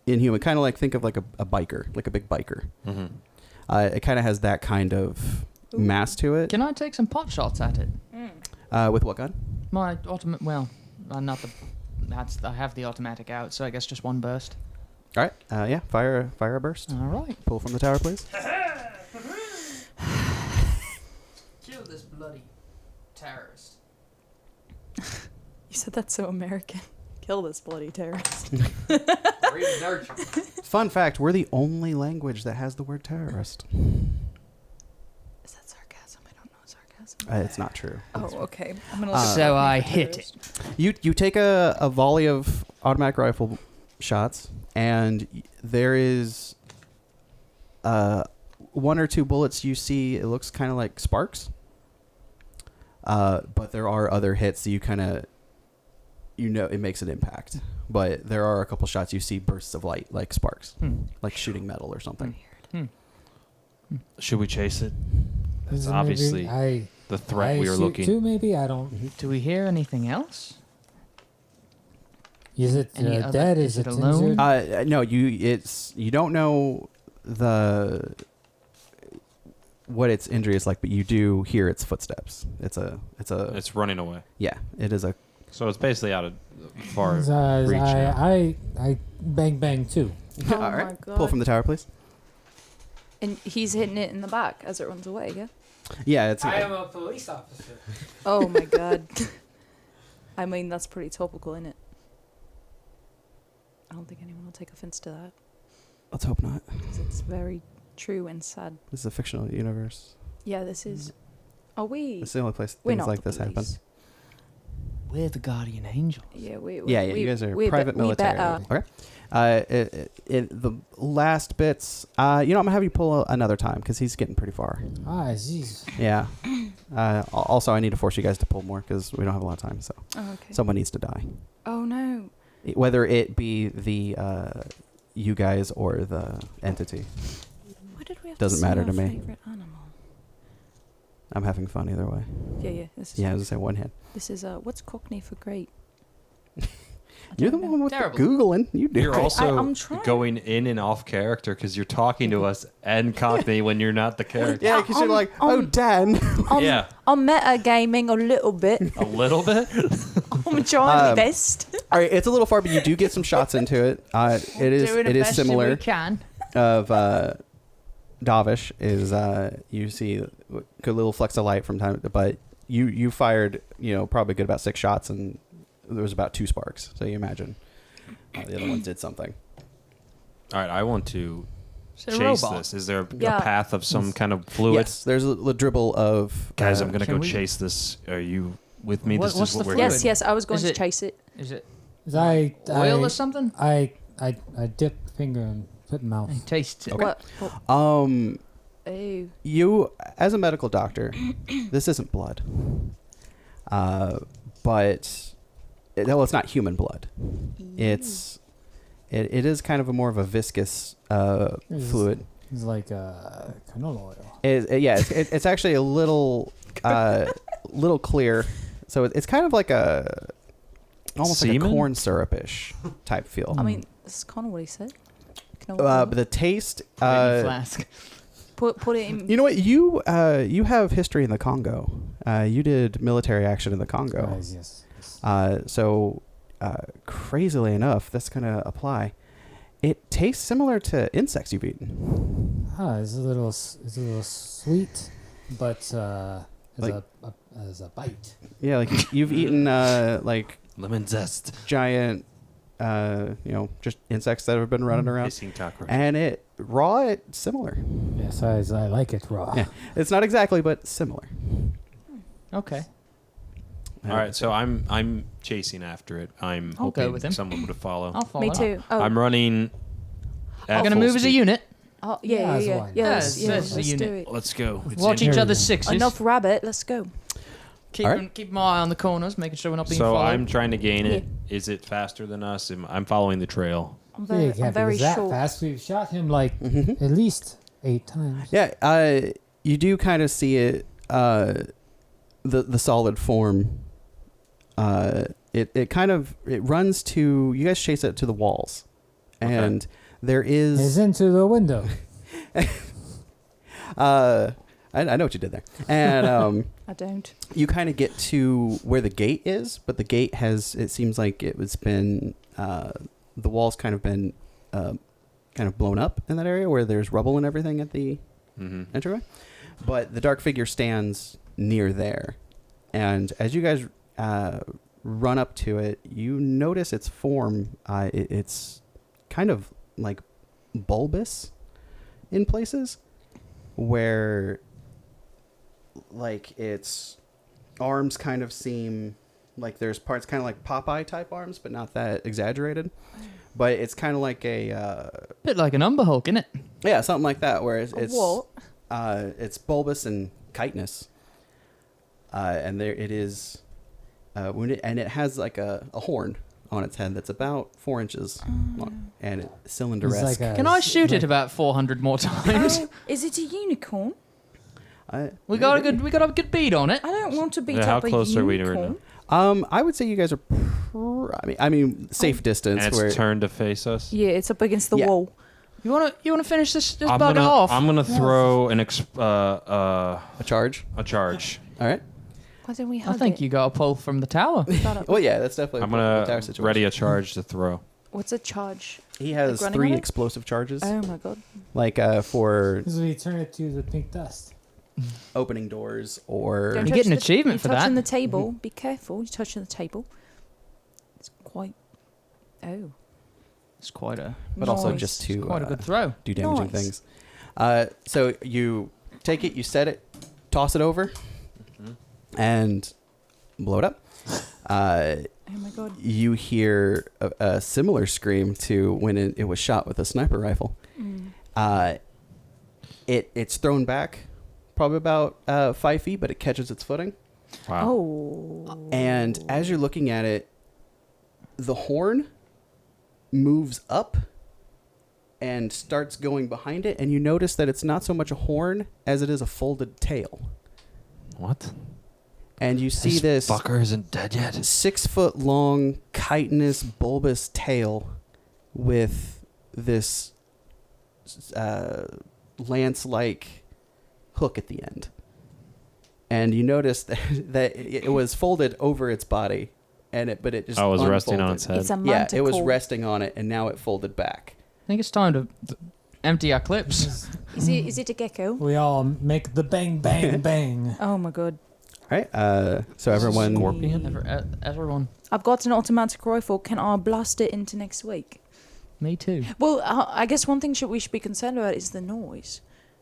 inhuman. Kind of like, think of like a biker, like a big biker. Mhm. It kind of has that kind of mass to it. Can I take some pot shots at it? With what gun? My automatic. Well, not the. I have the automatic out, so I guess just one burst. All right. Yeah. Fire a burst. All right. Pull from the tower, please. Kill this bloody terrorist. You said that's so American. Kill this bloody terrorist. Fun fact: we're the only language that has the word terrorist. Is that sarcasm? I don't know sarcasm. It's not true. Oh, okay. I'm gonna look up So I Cockney hit it. terrorist. You take a volley of automatic rifle shots, and there is one or two bullets you see. It looks kind of like sparks, but there are other hits that you kind of, it makes an impact. But there are a couple shots you see bursts of light, like sparks, like shooting metal or something. Should we chase it? Is That's it obviously maybe the threat I we were shoot looking. Too, maybe I don't. Do we hear anything else? Is it Any other- dead? is Is it it alone? injured? No, you don't know what its injury is like, but you do hear its footsteps. It's running away. Yeah, it is a. So it's basically out of far Is, reach. now. I bang bang too. Oh All my right, God. pull from the tower, please. And he's hitting it in the back as it runs away, yeah? Yeah, it's. a police officer. Oh my God. I mean, that's pretty topical, isn't it? I don't think anyone will take offense to that. Let's hope not. 'Cause it's very true and sad. This is a fictional universe. Yeah, this is. Are we? It's the only place We're things not like the this happen. police. We're the guardian angel. Yeah, we. Yeah, you guys are private military. Okay. The last bits. I'm gonna have you pull another time because he's getting pretty far. Ah, jeez. Yeah. Also, I need to force you guys to pull more because we don't have a lot of time. So Oh, okay. someone needs to die. Oh no. Whether it be the you guys or the entity. Why did we have Doesn't to say matter our to me. favorite animal? I'm having fun either way. Yeah. This is Yeah, I was gonna say one hand. This is what's Cockney for great? You're the one with the Terrible. Googling. You do. You're it. also I'm trying. going in and off character because you're talking to us and Cockney when you're not the character. Yeah, because you're like, oh, Dan. Yeah, I'm metagaming a little bit. a little bit. I'm trying my best. All right, it's a little far, but you do get some shots into it. It is similar. We can. Of Davish is you see a good little flecks of light from time, but you fired probably good about 6 shots and there was about 2 sparks. So you imagine the other ones did something. All right, I want to It's a chase robot. this. Is there a Yeah. path of some kind of fluid? Yes, there's a little dribble of Guys, I'm gonna Can go we- chase this. Are you with me? What- This what's is what the we're fluid? doing. Yes, I was going Is to it- chase it. Is it I oil or something? I dip finger and put mouth. Hey, taste it. Okay. What? Oh, Ew. you as a medical doctor, this isn't blood, but it's not human blood. It is kind of more of a viscous fluid. It's like canola oil. It's actually a little clear, so it's kind of like almost like a Semen? corn syrup-ish type feel. I mean, that's kind of what he said. But the taste, Brittany flask. Put it in. you know what, you have history in the Congo. You did military action in the Congo. Yes. So crazily enough, that's gonna apply. It tastes similar to insects you've eaten. It's a little sweet, but as a bite. Yeah, like you've eaten like Lemon zest. giant, just insects that have been running around. Hissing cockroach. And it's similar. Yes, I like it raw. Yeah. It's not exactly, but similar. Okay. All right, so I'm chasing after it. I'm I'll go hoping with him. someone would follow. I'll follow. Me too. Oh, I'm running. I'm going to move as a unit. oh Yeah, yeah. why not? Let's That's a do unit. it. Let's go. It's Watch in each here. other's sixes. Enough rabbit. Let's go. Keep, All right. keep my eye on the corners, making sure we're not being So followed. I'm trying to gain it. Is it faster than us? I'm following the trail. I'm Yeah, very, you I'm can't very be that short. fast. We've shot him like Mhm. at least 8 times. Yeah, you do kind of see it, the solid form. It kind of runs to, you guys chase it to the walls, and there He's is into the window. I know what you did there, and I don't. you kind of get to where the gate is, but the gate it seems like it's been the walls kind of been kind of blown up in that area where there's rubble and everything at the entryway, but the dark figure stands near there, and as you guys run up to it, you notice its form. It's kind of like bulbous in places, where like its arms kind of seem like there's parts kind of like Popeye type arms, but not that exaggerated. But it's kind of like a bit like an Umber Hulk, isn't it? something like that, where it's What? it's bulbous and chitinous, and there it is, and it has like a horn on its head that's about 4 inches long, and it's cylinder-esque. like a- Can I shoot like- it about 400 more times? Is it a unicorn? we got a good beat on it. I don't want to beat Yeah, how up a close are we to it unicorn. I would say you guys are. I mean, safe distance. And where it's turned to face us. Yeah, it's up against the Yeah. wall. You wanna finish this I'm bugger off? gonna throw an a charge. a charge. All right. Why don't we I hug think it? you got a pull from the tower. Well, yeah, that's definitely. I'm a tower gonna situation. ready a charge to throw. What's a charge? He has like running 3 on it? explosive charges, Oh my god. like for Because we turn it to the pink dust. opening doors or. Don't You touch get an achievement for You're touching that. the table. Be careful. You're touching the table. It's quite. Oh. It's quite a But also Nice. just to quite a good throw. do damaging Nice. things. So you take it, you set it, toss it over, and blow it up. Oh my god. You hear a similar scream to when it was shot with a sniper rifle. Mm. It's thrown back, probably about 5 feet, but it catches its footing. Wow. Oh. And as you're looking at it, the horn moves up and starts going behind it, and you notice that it's not so much a horn as it is a folded tail. What? And you see this fucker isn't dead yet. 6-foot long, chitinous, bulbous tail with this lance-like hook at the end. And you notice that it was folded over its body, but it just was resting on unfolded. its head. It's a Yeah, manticore. it was resting on it, and now it folded back. I think it's time to empty our clips. Is it a gecko? We all make the bang, bang, bang. Oh my god. All right. So everyone. Scorpion? Everyone. I've got an automatic rifle. Can I blast it into next week? Me too. Well, I guess one thing we should be concerned about is the noise.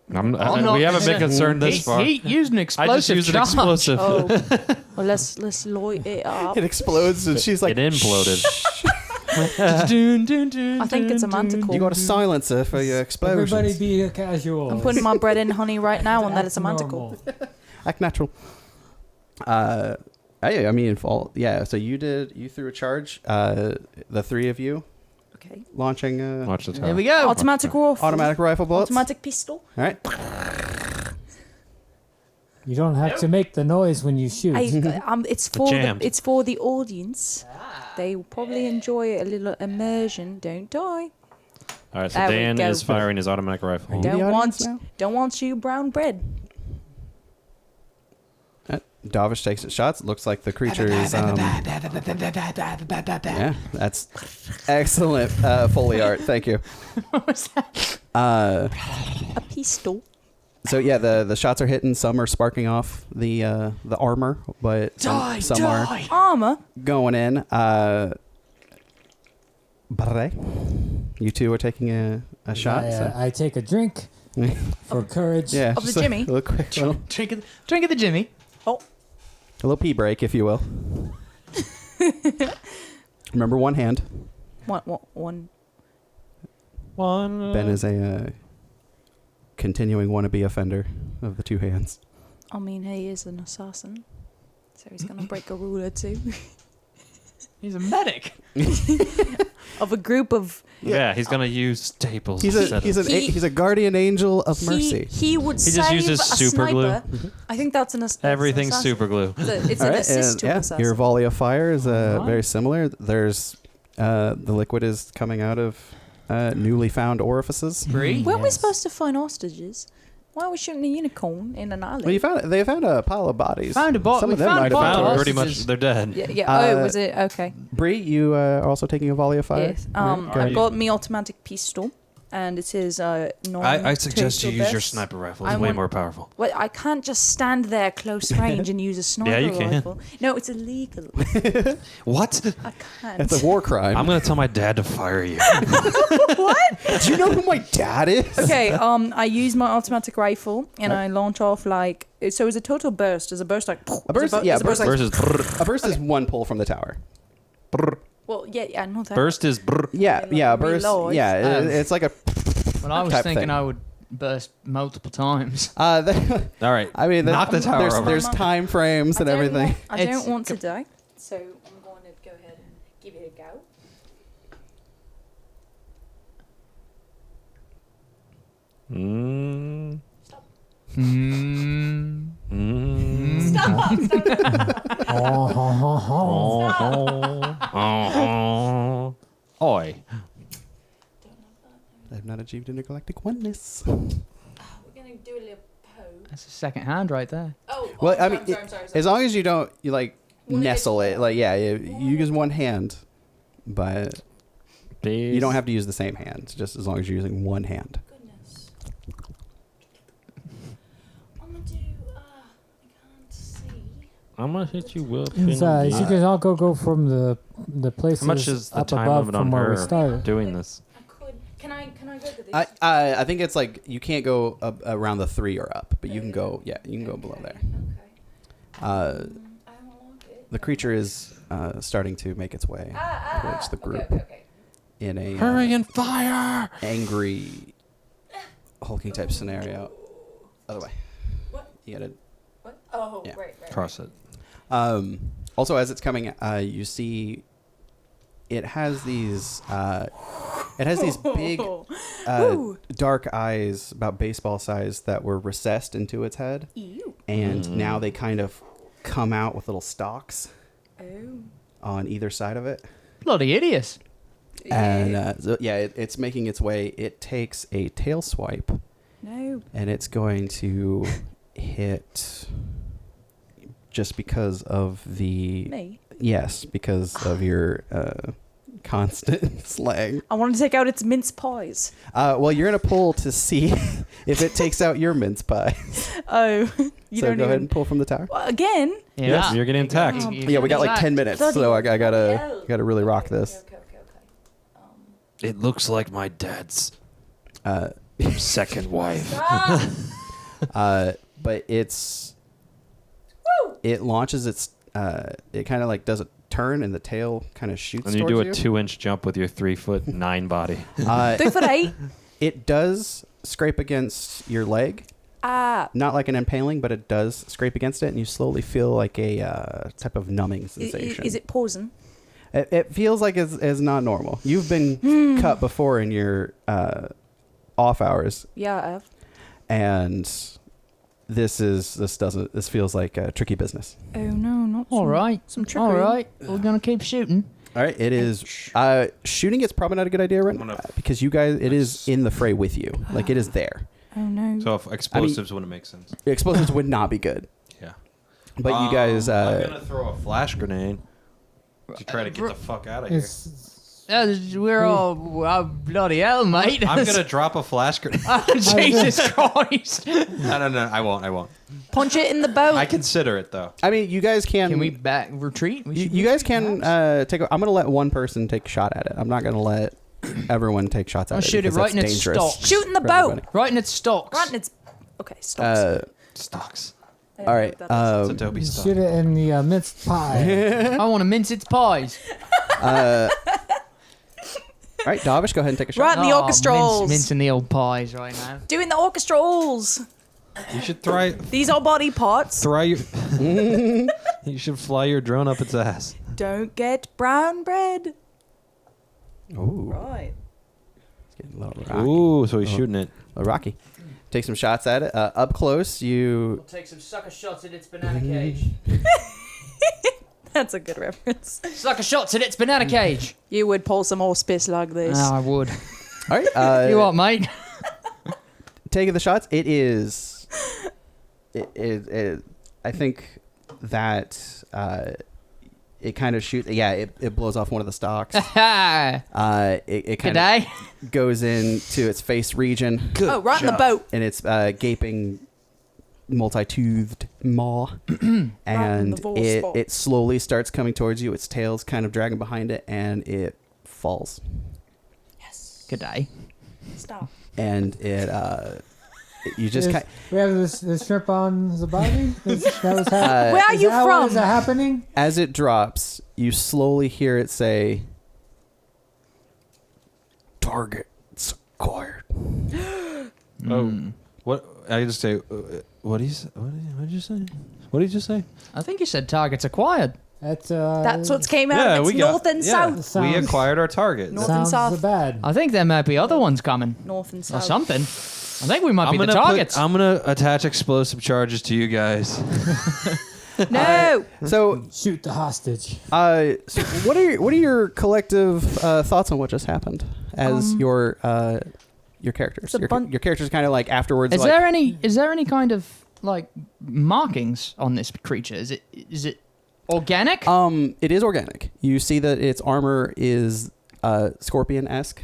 We haven't been concerned this far. He used an I just explosive used an charge. explosive. Oh, well, let's light it up. It explodes, and she's like, It imploded. I think it's a manticore. "You got a silencer for your explosions." Everybody be a casual. I'm putting my bread in honey right now, and that it's a manticore. Act natural. I mean, so you threw a charge. The three of you Okay. launching Watch the tower. Here we go. Automatic rifle. automatic rifle bullets. Automatic pistol. All right. You don't have to make the noise when you shoot. It's for jammed. it's for the audience. They will probably enjoy a little immersion. Don't die. All right, so There we Dan go. is firing his automatic rifle. you the audience now? Don't want you brown bread. Davish takes its shots. Looks like the creature is. Yeah, that's excellent Foley art. Thank you. What was that? A pistol. So yeah, the shots are hitting. Some are sparking off the armor, but some are Armor. going in. Barre, you two are taking a shot. I take a drink for courage. Yeah, Of the just a Jimmy? little quick little, Drink of the Jimmy. a little pee break, if you will. Remember, one hand. One. One. Ben is a continuing wannabe offender of the two hands. I mean, he is an assassin, so he's gonna break a rule or two He's a medic. of a group of. Yeah, he's gonna use staples. He's instead of- a guardian angel of mercy. He would He save just uses a super glue. sniper. I think that's an assassin. Everything's super glue. It's All an right, assist to and an yeah, assassin. your volley of fire is Alright. very similar. There's the liquid is coming out of newly found orifices. Bree. Weren't we Yes. supposed to find hostages? Why are we shooting a unicorn in an alley? Well, they found a pile of bodies. Found a body. Some of We them found might a have body. been Found ours. pretty much Hostages. they're dead. Yeah. Uh, Oh, was it okay? Bree, you are also taking a volley of fire. Yes. Alright, go I've ahead. got me automatic pistol, and it is non. I suggest you total use your best. sniper rifle. I It's way want- more powerful. Well, I can't just stand there close range and use a sniper you can. rifle. No, it's illegal. What? I can't. It's a war crime. I'm gonna tell my dad to fire you. Do you know who my dad is? Okay, I use my automatic rifle and I launch off like so. It's a total burst. Is a burst like A burst, yeah, is a burst like, Versus a burst is one pull from the tower. well, yeah, not that. burst is brr. Yeah, Like yeah, a burst. reload. Yeah, Um, it's like a. Well, I was type thinking thing. I would burst multiple times. All right. I mean, Knock the tower over. There's time frames and everything. I It's- don't want to die, so I'm going to go ahead and give it a go. Mm. Hmm. Mm. Stop! Oi. I've not achieved intergalactic oneness. We're gonna do a little pose. That's a second hand right there. Oh, Well, I sorry, mean, sorry. as long as you don't, you like Well, nestle it. Like, yeah, you use one hand, but you don't have to use the same hand. Just as long as you're using one hand. Goodness. I'm gonna do. I can't see. I'm gonna hit you with. You guys all go from the places How much is the up time above limit on from where we her started. doing this? I could. Can I go to this? I think it's like you can't go around the 3 or up, but you can go. Yeah, you can go below there. Okay. Uh, I don't like it. the creature is starting to make its way towards the group Okay. in a Hurry and fire! angry, hulking type scenario. Other way. What? You gotta What? Oh, Yeah. right. Cross it. Also, as it's coming, you see it has these big dark eyes about baseball size that were recessed into its head, Ew. and now they kind of come out with little stalks Oh. on either side of it. Bloody idiots. And so, it's making its way. It takes a tail swipe, No. and it's going to hit just because of the Me. yes, because of your constant slang. I want to take out its mince pies. Well, you're gonna pull to see if it takes out your mince pie. Oh, you So don't go ahead even. and pull from the tower. Well, again. Yes, you're getting attacked. Yeah, we got like 10 minutes, so I gotta really rock this. Okay. It looks like my dad's Uh, second wife. but it launches its. It kind of like does a turn, and the tail kind of shoots. And you towards do a 2-inch jump with your 3'9" body. 3'8". It does scrape against your leg. Ah. Not like an impaling, but it does scrape against it, and you slowly feel like a type of numbing sensation. Is it poison? It feels like it's not normal. You've been cut before in your off hours, Yeah, I have. and this feels like tricky business. Oh no, not All right. some trickery. All right. We're going to keep shooting. All right, it is shooting. It's probably not a good idea right now because you guys. It is in the fray with you. Like it is there. Oh no. So if explosives wouldn't make sense. The explosives would not be good. Yeah. But you guys. I'm gonna throw a flash grenade to try to get the fuck out of here. We're all bloody hell, mate. I'm gonna drop a flash grenade. Jesus Christ. No, I won't. Punch it in the boat. I consider it though. I mean, you guys can. Can we back retreat? You guys can take. I'm gonna let one person take a shot at it. I'm not gonna let everyone take shots at I'll it. shoot it because right that's in its dangerous stalk. Shoot in the for boat. everybody. Right in its stalks. Right in its. Okay, stop. Stocks. All right. It's Adobe stock. Shoot it in the minced pie. I want to mince its pies. All right, Davish, go ahead and take a shot. Right in the orchestrals. Mincing the old pies right now. Doing the orchestrals. You should try. These are body parts. You should fly your drone up its ass. Don't get brown bread. Ooh, Right. it's getting a little rocky. Ooh, so he's shooting it. A little rocky. Take some shots at it. Up close, you. We'll take some sucker shots at its banana cage. That's a good reference. Sucker shots at its banana cage. You would pull some more spice like this. I would. All right. You what, mate? Taking the shots. It is. I think that it kind of shoots. Yeah, it blows off one of the stalks. It kind G'day. of goes into its face region. Oh, right in the boat. And it's gaping, multi-toothed maw, and the ball spot. it slowly starts coming towards you. Its tail's kind of dragging behind it, and it falls. Yes. G'day. Stop. And you just kind. We have this shrimp on the body. Where Where are you from? Is that happening? As it drops, you slowly hear it say, "Target acquired." Oh, what? I just say. What did you say? What did you just say? I think you said targets acquired. That's what came out of its north and south. We Sounds- acquired our target. North and sounds south. bad. I think there might be other ones coming. North and Or south. something. I think we might be the targets. I'm gonna attach explosive charges to you guys. No. So, Shoot the hostage. so what are your collective thoughts on what just happened as your characters? It's a Your characters kind of like afterwards. Is like, there any kind of like markings on this creature? Is it organic? It is organic. You see that its armor is scorpion-esque.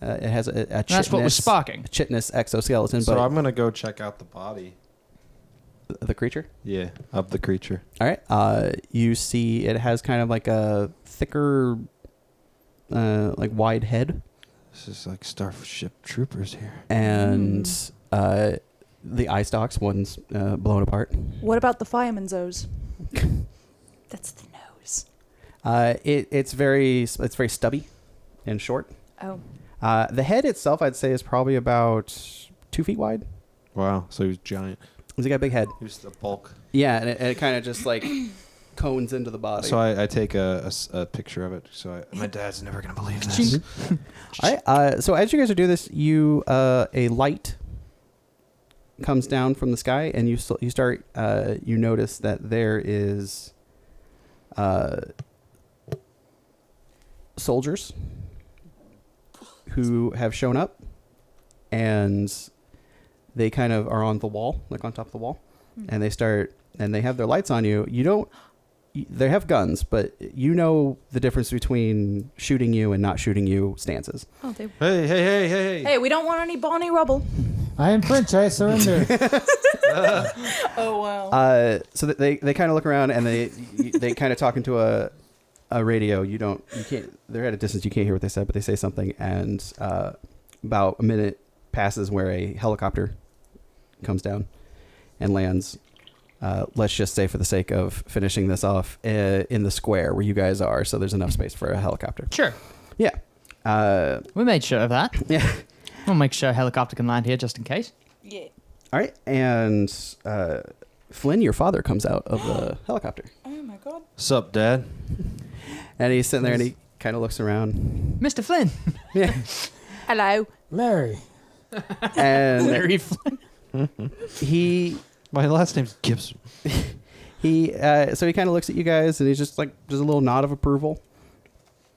It has a That's what was sparking. chitinous exoskeleton, So but I'm gonna go check out the body. the creature. Yeah, of the creature. All right. You see it has kind of like a thicker, like wide head, This is like Starship Troopers here. and the eye stalks. One's blown apart. What about the fireman's O's? That's the nose. It's very stubby and short. Oh. The head itself, I'd say, is probably about 2 feet wide. Wow, so he's giant. He's got a big head. Who's the bulk? Yeah, and it kind of just like cones into the body. So I take a picture of it. So my dad's never gonna believe this. All right. So as you guys are doing this, you a light comes down from the sky, and you start you notice that there is soldiers who have shown up, and they kind of are on the wall, like on top of the wall, and they have their lights on you. You don't. They have guns, but you know the difference between shooting you and not shooting you stances. Oh, they... Hey. Hey, we don't want any Bonnie rubble. I am French. I surrender. Oh, wow. So that they kind of look around, and they kind of talk into a radio. You can't. They're at a distance. You can't hear what they said, but they say something, and about a minute passes where a helicopter comes down and lands. Let's just say, for the sake of finishing this off, in the square where you guys are, so there's enough space for a helicopter. Sure. Yeah. We made sure of that. Yeah. We'll make sure a helicopter can land here just in case. Yeah. All right. And Flynn, your father, comes out of the helicopter. Oh, my God. Sup, Dad? And he's sitting there, and he kind of looks around. Mr. Flynn. Yeah. Hello. Larry. And Larry Flynn. My last name's Gibson. So he kind of looks at you guys, and he's just like, just a little nod of approval.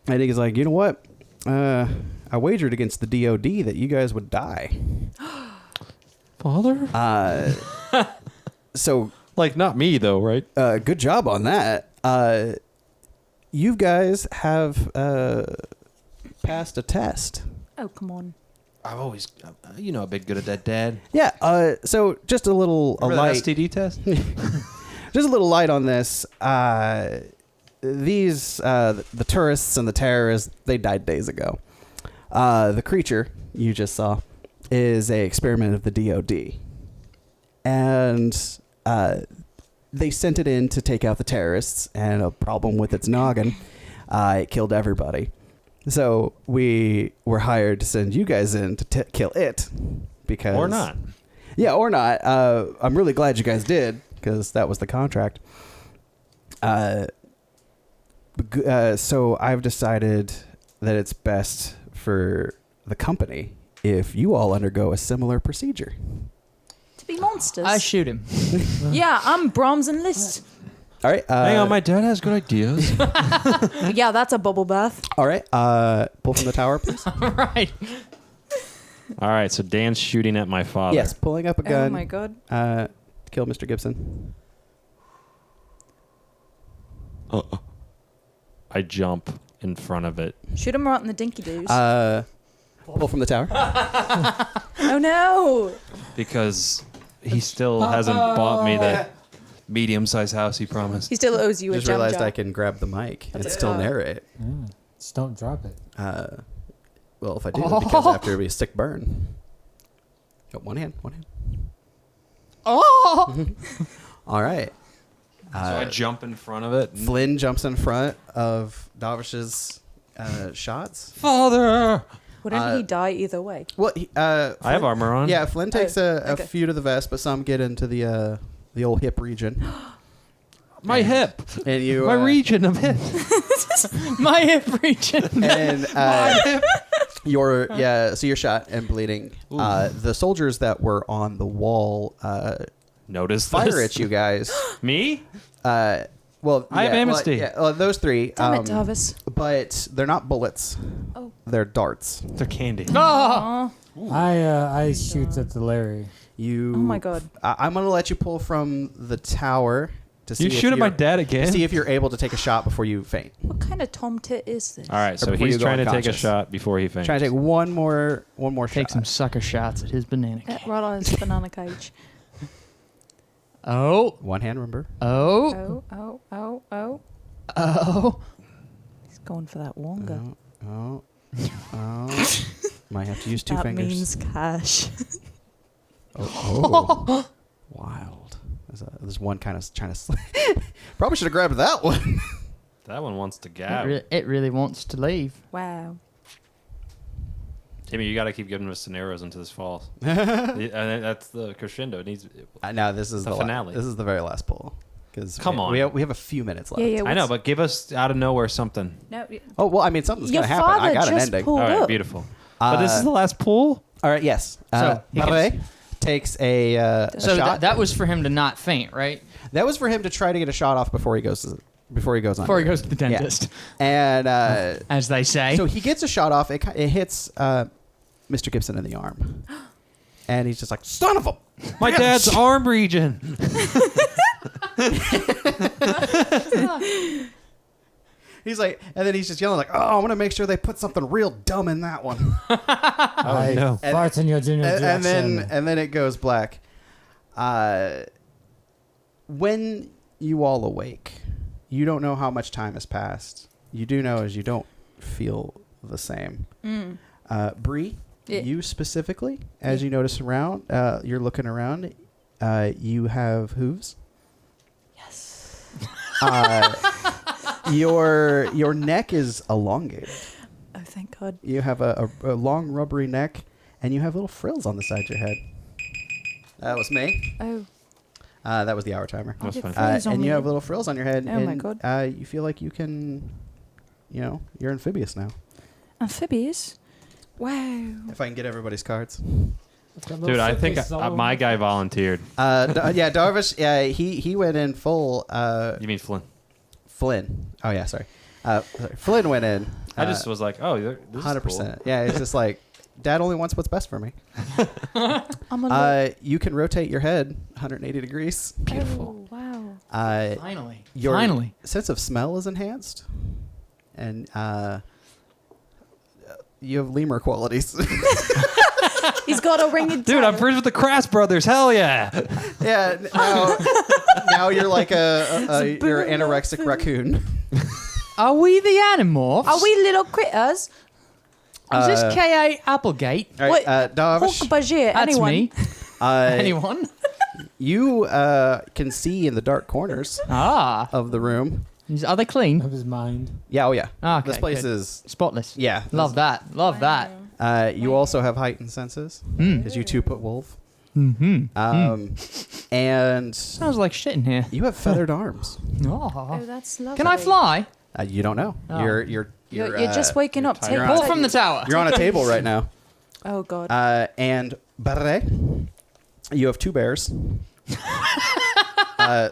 And he's like, you know what? I wagered against the DOD that you guys would die. Father? So, Like, not me, though, right? good job on that. You guys have passed a test. Oh, come on. I've always, I've been good at that, Dad. Yeah. So just a little Remember light. that STD test? Just a little light on this. These the tourists and the terrorists, they died days ago. The creature you just saw is a experiment of the DOD, and they sent it in to take out the terrorists. And a problem with its noggin, it killed everybody. So we were hired to send you guys in to kill it, because Or not. Yeah, or not. I'm really glad you guys did, because that was the contract. So I've decided that it's best for the company if you all undergo a similar procedure. To be monsters. I shoot him. Yeah, I'm Brahms and Liszt. All right. Hang on, my dad has good ideas. Yeah, that's a bubble bath. All right. Pull from the tower, please. Right. All right, so Dan's shooting at my father. Yes, pulling up a gun. Oh, my God. Kill Mr. Gibson. I jump in front of it. Shoot him right in the dinky doos. Pull from the tower. Oh, no. Because he still hasn't bought me that medium-sized house he promised. He still owes you a Just jam realized jar. I can grab the mic and That's still it. narrate. Just don't drop it. Well, if I do, because after it'll be a stick burn. Oh, one hand. Oh! All right. So I jump in front of it. Flynn jumps in front of Davish's shots. Father! Wouldn't he die either way? Well, I have armor on. Yeah, Flynn takes a okay. few to the vest, but some get into the old hip region. My hip. And you, My region of hip. My hip region. and you're shot and bleeding. The soldiers that were on the wall Notice fire this. at you guys. Me? Well, I have amnesty. Those three. Damn it, Davis. But they're not bullets. Oh. They're darts. They're candy. Oh! I shoot at the Larry. You. Oh, my God. I'm gonna let you pull from the tower to see. You if shoot at my you're- dad again? See if you're able to take a shot before you faint. What kind of tomtit is this? All right, so before he's you go trying to take a unconscious. shot before he faints. Try to take one more Take shot. some sucker shots at his banana cake. Right on his banana cage. Oh. One hand, remember? Oh. Oh. Oh. He's going for that Wonga. Oh. Might have to use two that fingers. means cash. Oh. Wild. There's one kind of trying to. Probably should have grabbed that one. That one wants to gab. It really wants to leave. Wow. Timmy, you got to keep giving us scenarios until this falls. And that's the crescendo. It needs. Now this is The finale. This is the very last pull. Because Come on. we have a few minutes left. Yeah, I know, but give us out of nowhere something. No, Oh well, I mean something's your gonna happen. I father got an just ending. pulled All right, up. beautiful. But this is the last pool. All right. Yes. So, he Barre takes a So shot. that was for him to not faint, right? That was for him to try to get a shot off before he goes on. Before he goes to the dentist, And as they say. so he gets a shot off. It hits Mr. Gibson in the arm, and he's just like, "Son of a!" My dad's arm region. He's like, and then he's just yelling like, "Oh, I want to make sure they put something real dumb in that one." I no. fart in your general direction. and then it goes black. When you all awake, you don't know how much time has passed. You do know is you don't feel the same. Bree, Yeah. you specifically, as you notice around, you're looking around. You have hooves. Yes. Your neck is elongated. Oh, thank God. You have a long rubbery neck, and you have little frills on the side of your head. That was me. Oh. That was the hour timer. That's Get fine. frills on And you me. have little frills on your head. Oh, my and, God. You feel like you can, you're amphibious now. Amphibious? Wow. If I can get everybody's cards. Dude, I think my guy volunteered. Yeah, Darvish. Yeah, he went in full. You mean Flynn? Flynn. Oh yeah, sorry. Flynn went in. I just was like, oh, this is 100%. Yeah, it's just like, Dad only wants what's best for me. I'm a You can rotate your head 180 degrees. Beautiful. Oh, wow. Finally. Your Finally. sense of smell is enhanced, and you have lemur qualities. He's got a ring in Dude, I'm friends with the Crass brothers. Hell yeah. Yeah. Now you're like you're an anorexic raccoon. Are we the Animorphs? Are we little critters? Is this K.A. Applegate? All right, Wait, Darvish, Hulk Bajir, That's anyone? me. Anyone? you can see in the dark corners Ah. of the room. Are they clean? Of his mind. Yeah. Oh yeah. Okay, This place good. is. Spotless. Yeah. Love that. Love that. You also have heightened senses because you two put wolf. Mm-hmm. And Sounds like shit in here. you have feathered arms. Oh, Oh. that's lovely. Can I fly? You don't know. Oh. You're You're just waking up. tired. Take Fall from the tower. You're on a table right now. Oh, God. And Barre, you have two bears.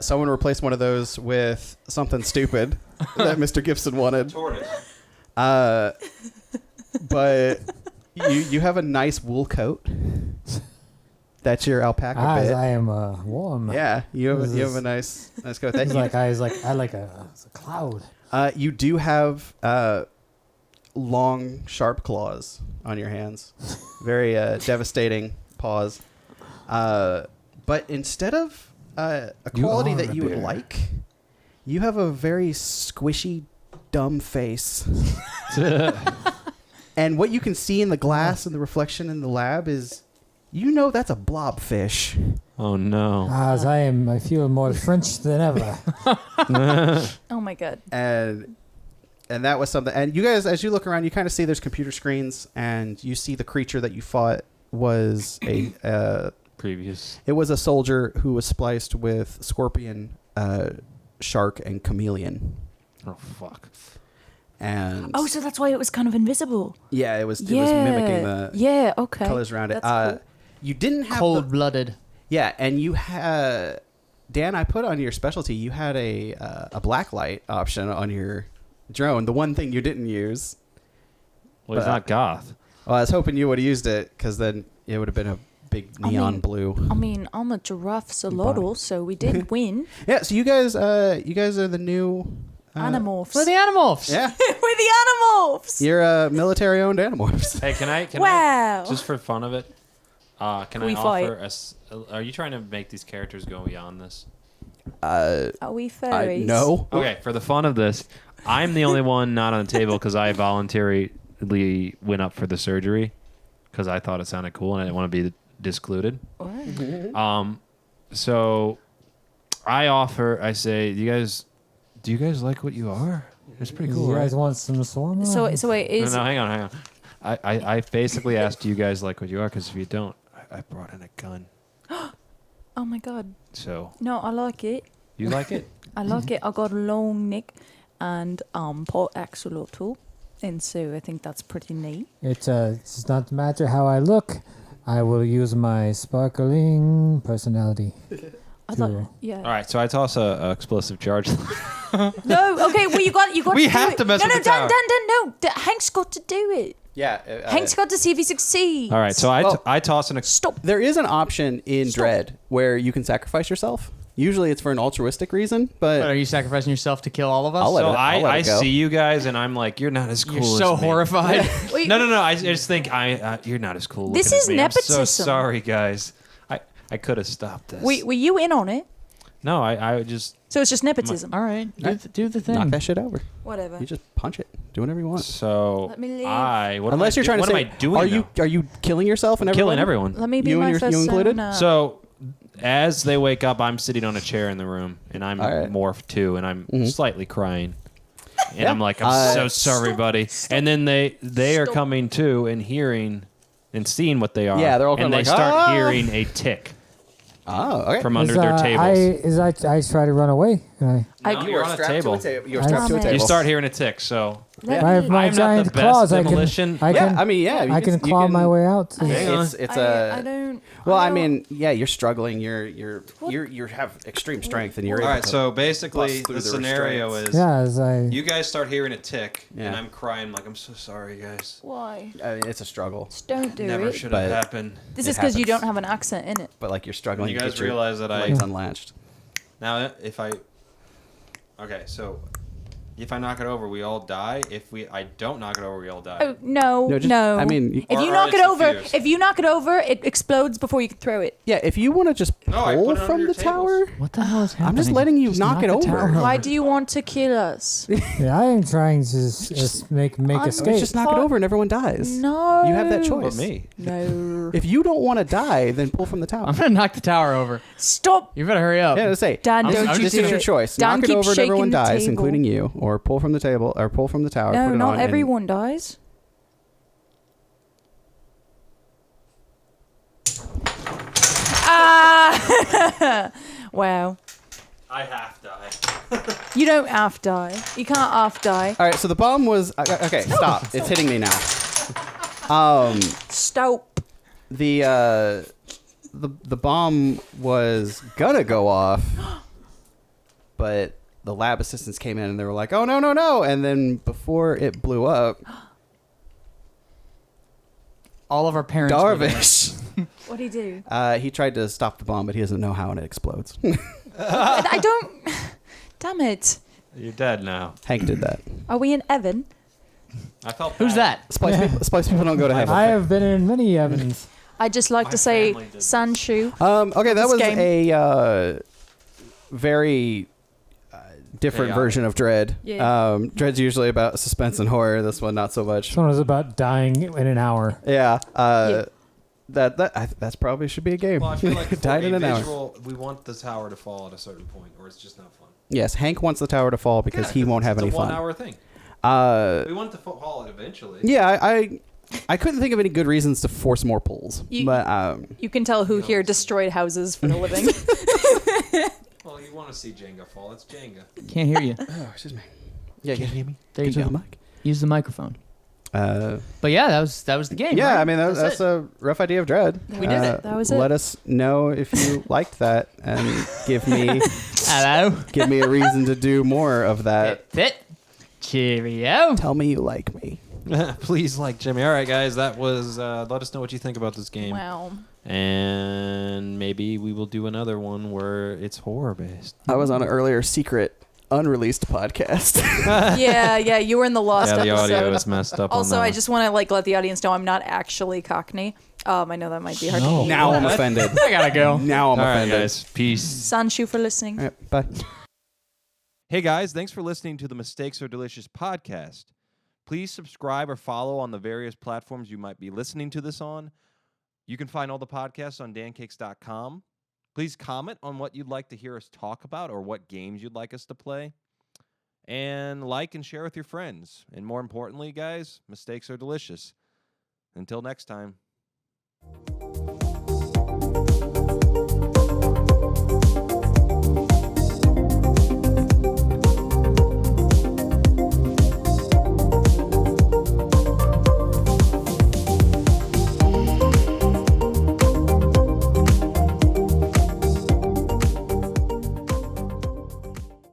Someone replaced one of those with something stupid that Mr. Gibson wanted. But you have a nice wool coat. That's your alpaca As bit. I am warm. Yeah, you have This a is- nice coat. That It's you, like I like it's a cloud. you do have long, sharp claws on your hands. Very devastating paws. But instead of a You quality are that a you would bear. like, you have a very squishy, dumb face. And what you can see in the glass and the reflection in the lab is, that's a blobfish. Oh, no. As I feel more French than ever. Oh, my God. And that was something. And you guys, as you look around, you kind of see there's computer screens, and you see the creature that you fought was a Previous. it was a soldier who was spliced with scorpion, shark, and chameleon. Oh, fuck. And Oh, so that's why it was kind of invisible. yeah, it was mimicking the Yeah, okay. colors around it. That's cool. You didn't have Cold-blooded. yeah, and you had Dan. I put on your specialty. You had a black light option on your drone. The one thing you didn't use. Well, he's But- not goth. Well, I was hoping you would have used it because then it would have been a big neon blue. I mean, I'm a giraffe solodal, so we did win. Yeah, so you guys are the new Animorphs. We're the Animorphs. Yeah, We're the Animorphs. you're military-owned animorphs. Hey, can I Wow. just for fun of it, can We I fight. offer are you trying to make these characters go beyond this? Are we fairies? No. Okay, for the fun of this, I'm the only one not on the table because I voluntarily went up for the surgery because I thought it sounded cool and I didn't want to be discluded. What? So I say, do you guys like what you are? It's pretty cool, You right? guys want some shawarma? So wait, is No, hang on. I basically asked you guys like what you are, because if you don't, I brought in a gun. Oh my god. So No, I like it. you like it? I like it. I got a long neck and pot axolotl, and so I think that's pretty neat. It does not matter how I look. I will use my sparkling personality. I thought, Cool. yeah. All right, so I toss a explosive charge. No, okay. Well, you got. We to have do to it. mess no, with no, the tower. No. Hank's got to do it. Yeah. Hank's got to see if he succeeds. All right, so Well- I toss an. Stop. There is an option in Stop. Dread where you can sacrifice yourself. Usually it's for an altruistic reason, But are but you sacrificing yourself to kill all of us? I'll let So it- I'll let I it go. see you guys, and I'm like, you're not as cool You're as so me. horrified. Wait, No. I just think you're not as cool. This looking is as me. I'm so nepotism. sorry, guys. I could have stopped this. Were you in on it? No, I just. So it's just nepotism. All right, do the thing. knock that shit over. Whatever. You just punch it. Do whatever you want. So Let me leave. what Unless you're trying to what say, am I doing? are you killing yourself and killing everyone? everyone? Let me be You my and first you included? persona. So as they wake up, I'm sitting on a chair in the room, and I'm All right. morphed too, and I'm slightly crying. And Yeah. I'm like, I'm so Stop. sorry, buddy. And then they are Stop. coming to and hearing and seeing what they are. Yeah, they're all and kinda they like, start "Ah!" hearing a tick Oh, okay. from under their tables. I try to run away. No, I- you're on a table. You're strapped to a I- table. You start hearing a tick. So Let I me- have my I'm not the giant best claws. demolition. I can. Yeah, I mean, yeah. I can claw my way out. Hang on. It's I don't. Well, I don't- mean, yeah, you're struggling. You have extreme strength, and you're All able right. to So basically, bust through the the scenario restraints. is Yeah, as I. you guys start hearing a tick, Yeah. and I'm crying like, I'm so sorry, guys. Why? it's a struggle, Just don't do Never it. should But- have happened. This It is because you happens. don't have an accent in it. but like you're struggling. You to guys get your realize that I legs unlatched. now if I okay, so if I knock it over, we all die. If I don't knock it over, we all die. Oh no, No, just- no. I mean, if Or- you or knock it's it over, diffused. if you knock it over, it explodes before you can throw it. Yeah, if you want to just No, I pull put it under from your the tower, tables. What the hell is happening? I'm just letting you Just knock it the over. tower Why do you want to kill us? Yeah, I am trying to just make I'm escape. just knock it over and everyone dies. No. You have that But choice. me. No. If you don't want to die, then pull from the tower. I'm gonna knock the tower over. Stop. You better hurry up. Yeah, let's say, Dan, I'm- don't I'm you this do is your it. choice. Dan Knock it keeps over and everyone shaking the dies, table. including you, or pull from the table, or pull from the tower. No, put it not on, and- everyone dies. Ah! Wow. I half die. You don't half die. You can't half die. All right, so the bomb was okay. Stop! It's hitting me now. Stop. The bomb was gonna go off, but the lab assistants came in and they were like, "Oh no, no, no!" And then before it blew up, All of our parents. were there. Darvish What'd he do? he tried to stop the bomb, but he doesn't know how and it explodes. I don't. Damn it. You're dead now. Hank did that. Are we in Evan? I felt Who's bad. that? Spice people don't go to heaven. I have been in many Evans. I'd just like My to say family did. Sanshu. Okay, that This was game. a very different Chaotic. version of Dread. Yeah. Dread's usually about suspense and horror. This one, not so much. This one was about dying in an hour. Yeah. Yeah. That's probably should be a game. Well, I feel like for Died in a an hour. visual, we want the tower to fall at a certain point, or it's just not fun. Yes, Hank wants the tower to fall because he won't have it's any a fun. 1 hour thing. We want it to fall eventually. Yeah, I couldn't think of any good reasons to force more pulls, but You can tell who here destroyed houses for a living. Well, you want to see Jenga fall. It's Jenga. Can't hear you. oh, excuse me. Yeah, can you hear me? There you Get to go. the mic. Use the microphone. Uh, But yeah, that was the game. yeah, right? I mean that's it. a rough idea of Dread. We did it. That was it. Let us know if you liked that and give me Hello. a reason to do more of that. Fit. Cheerio. Tell me you like me. Please like Jimmy. All right, guys, that was. Let us know what you think about this game, Wow. and maybe we will do another one where it's horror based. I was on an earlier secret unreleased podcast. Yeah, you were in the lost Yeah, the episode. audio is messed up. Also, on that I one. just want to let the audience know I'm not actually Cockney. I know that might be hard to No. believe. Now I'm offended. I gotta go. Now I'm All right, offended. guys. Peace. Sanshu for listening. All right, bye. Hey guys, thanks for listening to the Mistakes Are Delicious podcast. Please subscribe or follow on the various platforms you might be listening to this on. You can find all the podcasts on dancakes.com. Please comment on what you'd like to hear us talk about or what games you'd like us to play. And like and share with your friends. And more importantly, guys, mistakes are delicious. Until next time.